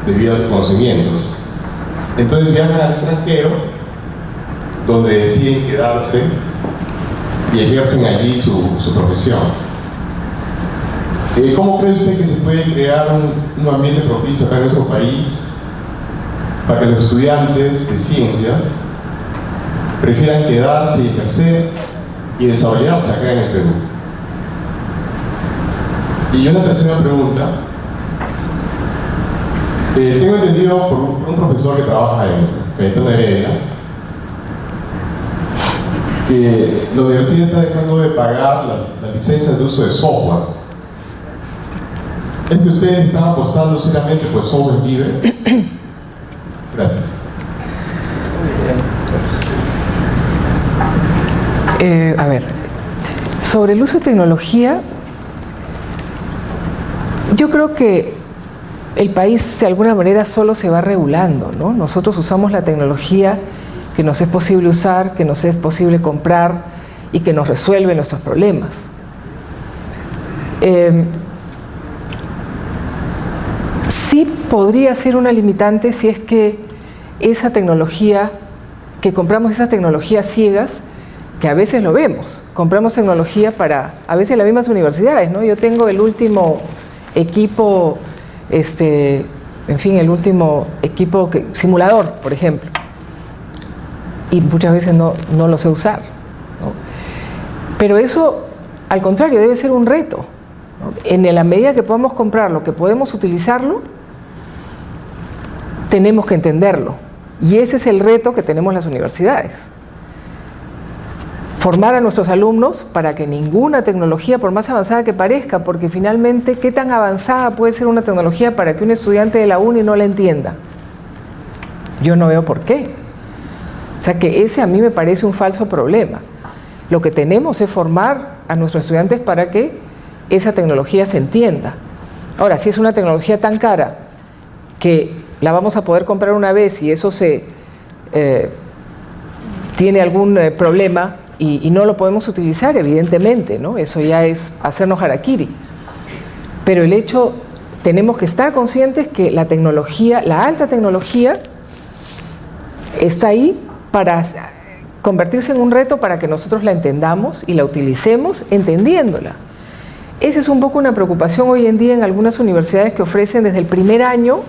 debido a sus conocimientos. Entonces viajan al extranjero, donde deciden quedarse y ejercen allí su profesión. ¿Cómo cree usted que se puede crear un ambiente propicio acá en nuestro país para que los estudiantes de ciencias prefieran quedarse y ejercer y desarrollarse acá en el Perú? Y una tercera pregunta. Tengo entendido por un profesor que trabaja en Cayetano Heredia que la universidad está dejando de pagar las licencias de uso de software. ¿Es que ustedes están apostando seriamente por software libre? Gracias. A ver, sobre el uso de tecnología, yo creo que el país de alguna manera solo se va regulando, ¿no? Nosotros usamos la tecnología que nos es posible usar, que nos es posible comprar y que nos resuelve nuestros problemas. Sí podría ser una limitante si es que esa tecnología, que compramos esas tecnologías ciegas, que a veces lo vemos, compramos tecnología para, a veces las mismas universidades, ¿no? Yo tengo el último equipo, en fin, el último equipo simulador, por ejemplo, y muchas veces no lo sé usar, ¿no? Pero eso, al contrario, debe ser un reto, ¿no? En la medida que podamos comprarlo, que podemos utilizarlo, tenemos que entenderlo, y ese es el reto que tenemos las universidades. Formar a nuestros alumnos para que ninguna tecnología, por más avanzada que parezca, porque finalmente, ¿qué tan avanzada puede ser una tecnología para que un estudiante de la uni no la entienda? Yo no veo por qué. O sea que ese a mí me parece un falso problema. Lo que tenemos es formar a nuestros estudiantes para que esa tecnología se entienda. Ahora, si es una tecnología tan cara que la vamos a poder comprar una vez y eso tiene algún problema y no lo podemos utilizar, evidentemente, ¿no? Eso ya es hacernos harakiri. Pero el hecho, tenemos que estar conscientes que la tecnología, la alta tecnología, está ahí para convertirse en un reto para que nosotros la entendamos y la utilicemos entendiéndola. Esa es un poco una preocupación hoy en día en algunas universidades que ofrecen desde el primer año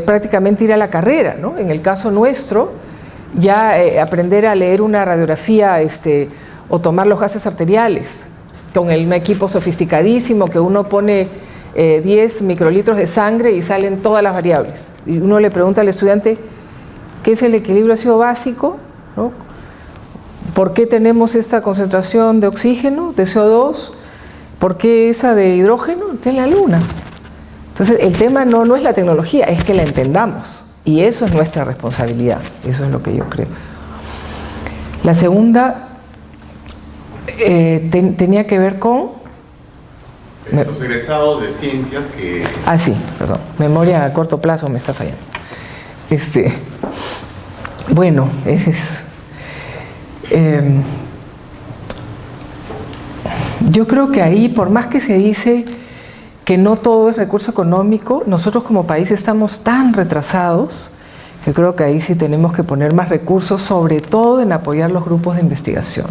prácticamente ir a la carrera, ¿no? En el caso nuestro, ya aprender a leer una radiografía o tomar los gases arteriales con un equipo sofisticadísimo que uno pone 10 microlitros de sangre y salen todas las variables. Y uno le pregunta al estudiante, ¿qué es el equilibrio ácido básico? ¿No? ¿Por qué tenemos esta concentración de oxígeno, de CO2? ¿Por qué esa de hidrógeno? En la luna. Entonces, el tema no es la tecnología, es que la entendamos. Y eso es nuestra responsabilidad. Eso es lo que yo creo. La segunda tenía que ver con... Los egresados de ciencias que... Ah, sí, perdón. Memoria a corto plazo me está fallando. Bueno, ese es... yo creo que ahí, por más que se dice que no todo es recurso económico, nosotros como país estamos tan retrasados que creo que ahí sí tenemos que poner más recursos, sobre todo en apoyar los grupos de investigación.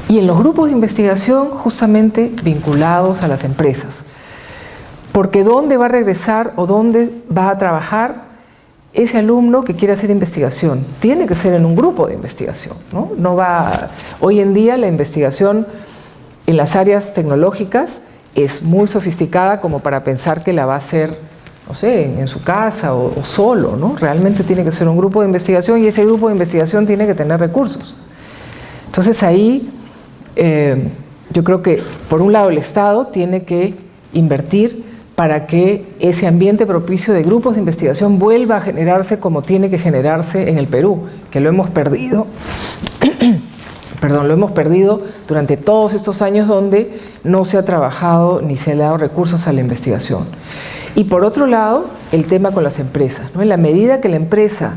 Y en los grupos de investigación justamente vinculados a las empresas. Porque ¿dónde va a regresar o dónde va a trabajar ese alumno que quiere hacer investigación? Tiene que ser en un grupo de investigación, ¿no? No va... Hoy en día la investigación en las áreas tecnológicas es muy sofisticada como para pensar que la va a hacer, no sé, en su casa o solo, ¿no? Realmente tiene que ser un grupo de investigación y ese grupo de investigación tiene que tener recursos. Entonces ahí yo creo que por un lado el Estado tiene que invertir para que ese ambiente propicio de grupos de investigación vuelva a generarse como tiene que generarse en el Perú, que lo hemos perdido. Perdón, lo hemos perdido durante todos estos años donde no se ha trabajado ni se le ha dado recursos a la investigación. Y por otro lado, el tema con las empresas, ¿no? En la medida que la empresa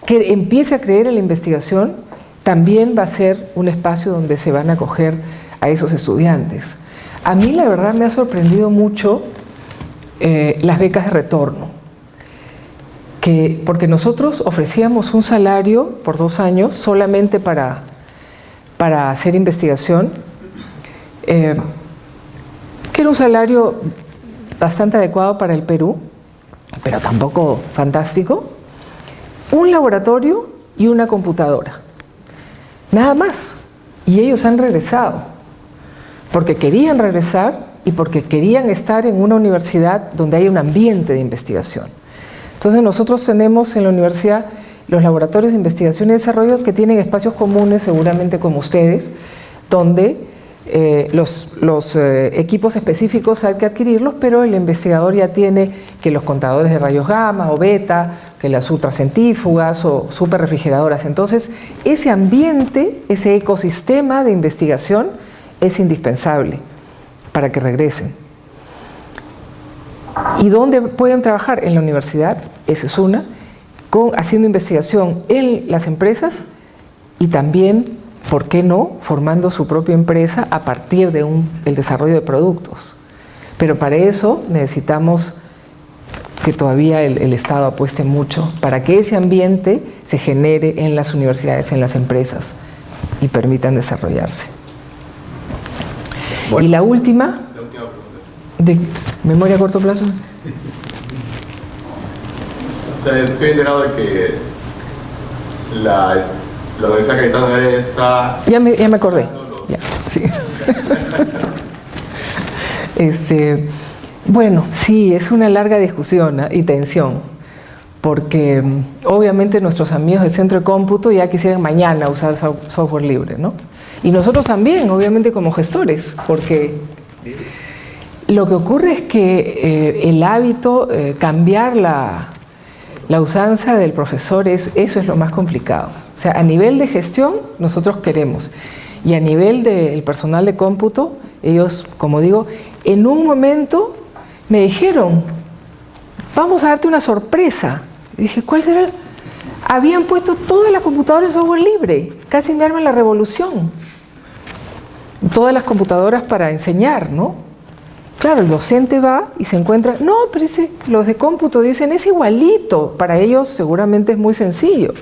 que empiece a creer en la investigación, también va a ser un espacio donde se van a acoger a esos estudiantes. A mí la verdad me ha sorprendido mucho las becas de retorno, porque nosotros ofrecíamos un salario por 2 años solamente para hacer investigación, que era un salario bastante adecuado para el Perú, pero tampoco fantástico, un laboratorio y una computadora, nada más. Y ellos han regresado, porque querían regresar y porque querían estar en una universidad donde hay un ambiente de investigación. Entonces nosotros tenemos en la universidad los laboratorios de investigación y desarrollo que tienen espacios comunes, seguramente como ustedes, donde los equipos específicos hay que adquirirlos, pero el investigador ya tiene que los contadores de rayos gamma o beta, que las ultracentrífugas o superrefrigeradoras. Entonces, ese ambiente, ese ecosistema de investigación es indispensable para que regresen. ¿Y dónde pueden trabajar? En la universidad, esa es una, haciendo investigación en las empresas y también, ¿por qué no?, formando su propia empresa a partir de el desarrollo de productos. Pero para eso necesitamos que todavía el Estado apueste mucho para que ese ambiente se genere en las universidades, en las empresas y permitan desarrollarse. Bueno. Y la última de memoria a corto plazo. O sea, estoy enterado de que la Universidad Cayetano está... Ya me acordé. Ya, sí. Bueno, sí, es una larga discusión, ¿eh? Y tensión, porque obviamente nuestros amigos del Centro de Cómputo ya quisieran mañana usar software libre, ¿no? Y nosotros también, obviamente como gestores, porque lo que ocurre es que el hábito, cambiar la usanza del profesor, eso es lo más complicado. O sea, a nivel de gestión nosotros queremos, y a nivel del personal de cómputo, ellos, como digo, en un momento me dijeron, vamos a darte una sorpresa. Y dije, ¿cuál será? Habían puesto todas las computadoras en software libre, casi me arman la revolución. Todas las computadoras para enseñar, ¿no? Claro, el docente va y se encuentra, no, pero los de cómputo dicen, es igualito. Para ellos seguramente es muy sencillo.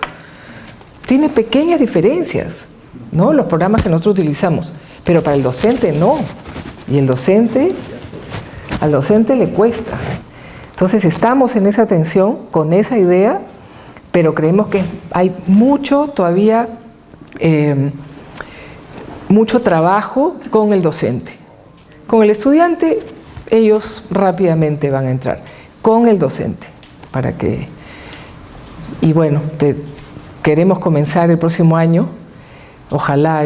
Tiene pequeñas diferencias, ¿no? Los programas que nosotros utilizamos. Pero para el docente no. Y al docente le cuesta. Entonces estamos en esa tensión, con esa idea, pero creemos que hay mucho todavía, mucho trabajo con el docente. Con el estudiante, ellos rápidamente van a entrar. Con el docente, para que... Y bueno, queremos comenzar el próximo año. Ojalá,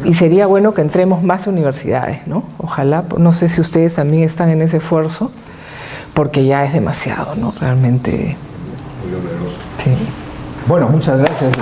y sería bueno que entremos más universidades, ¿no? Ojalá, no sé si ustedes también están en ese esfuerzo, porque ya es demasiado, ¿no? Realmente... Muy oneroso. Sí. Bueno, muchas gracias.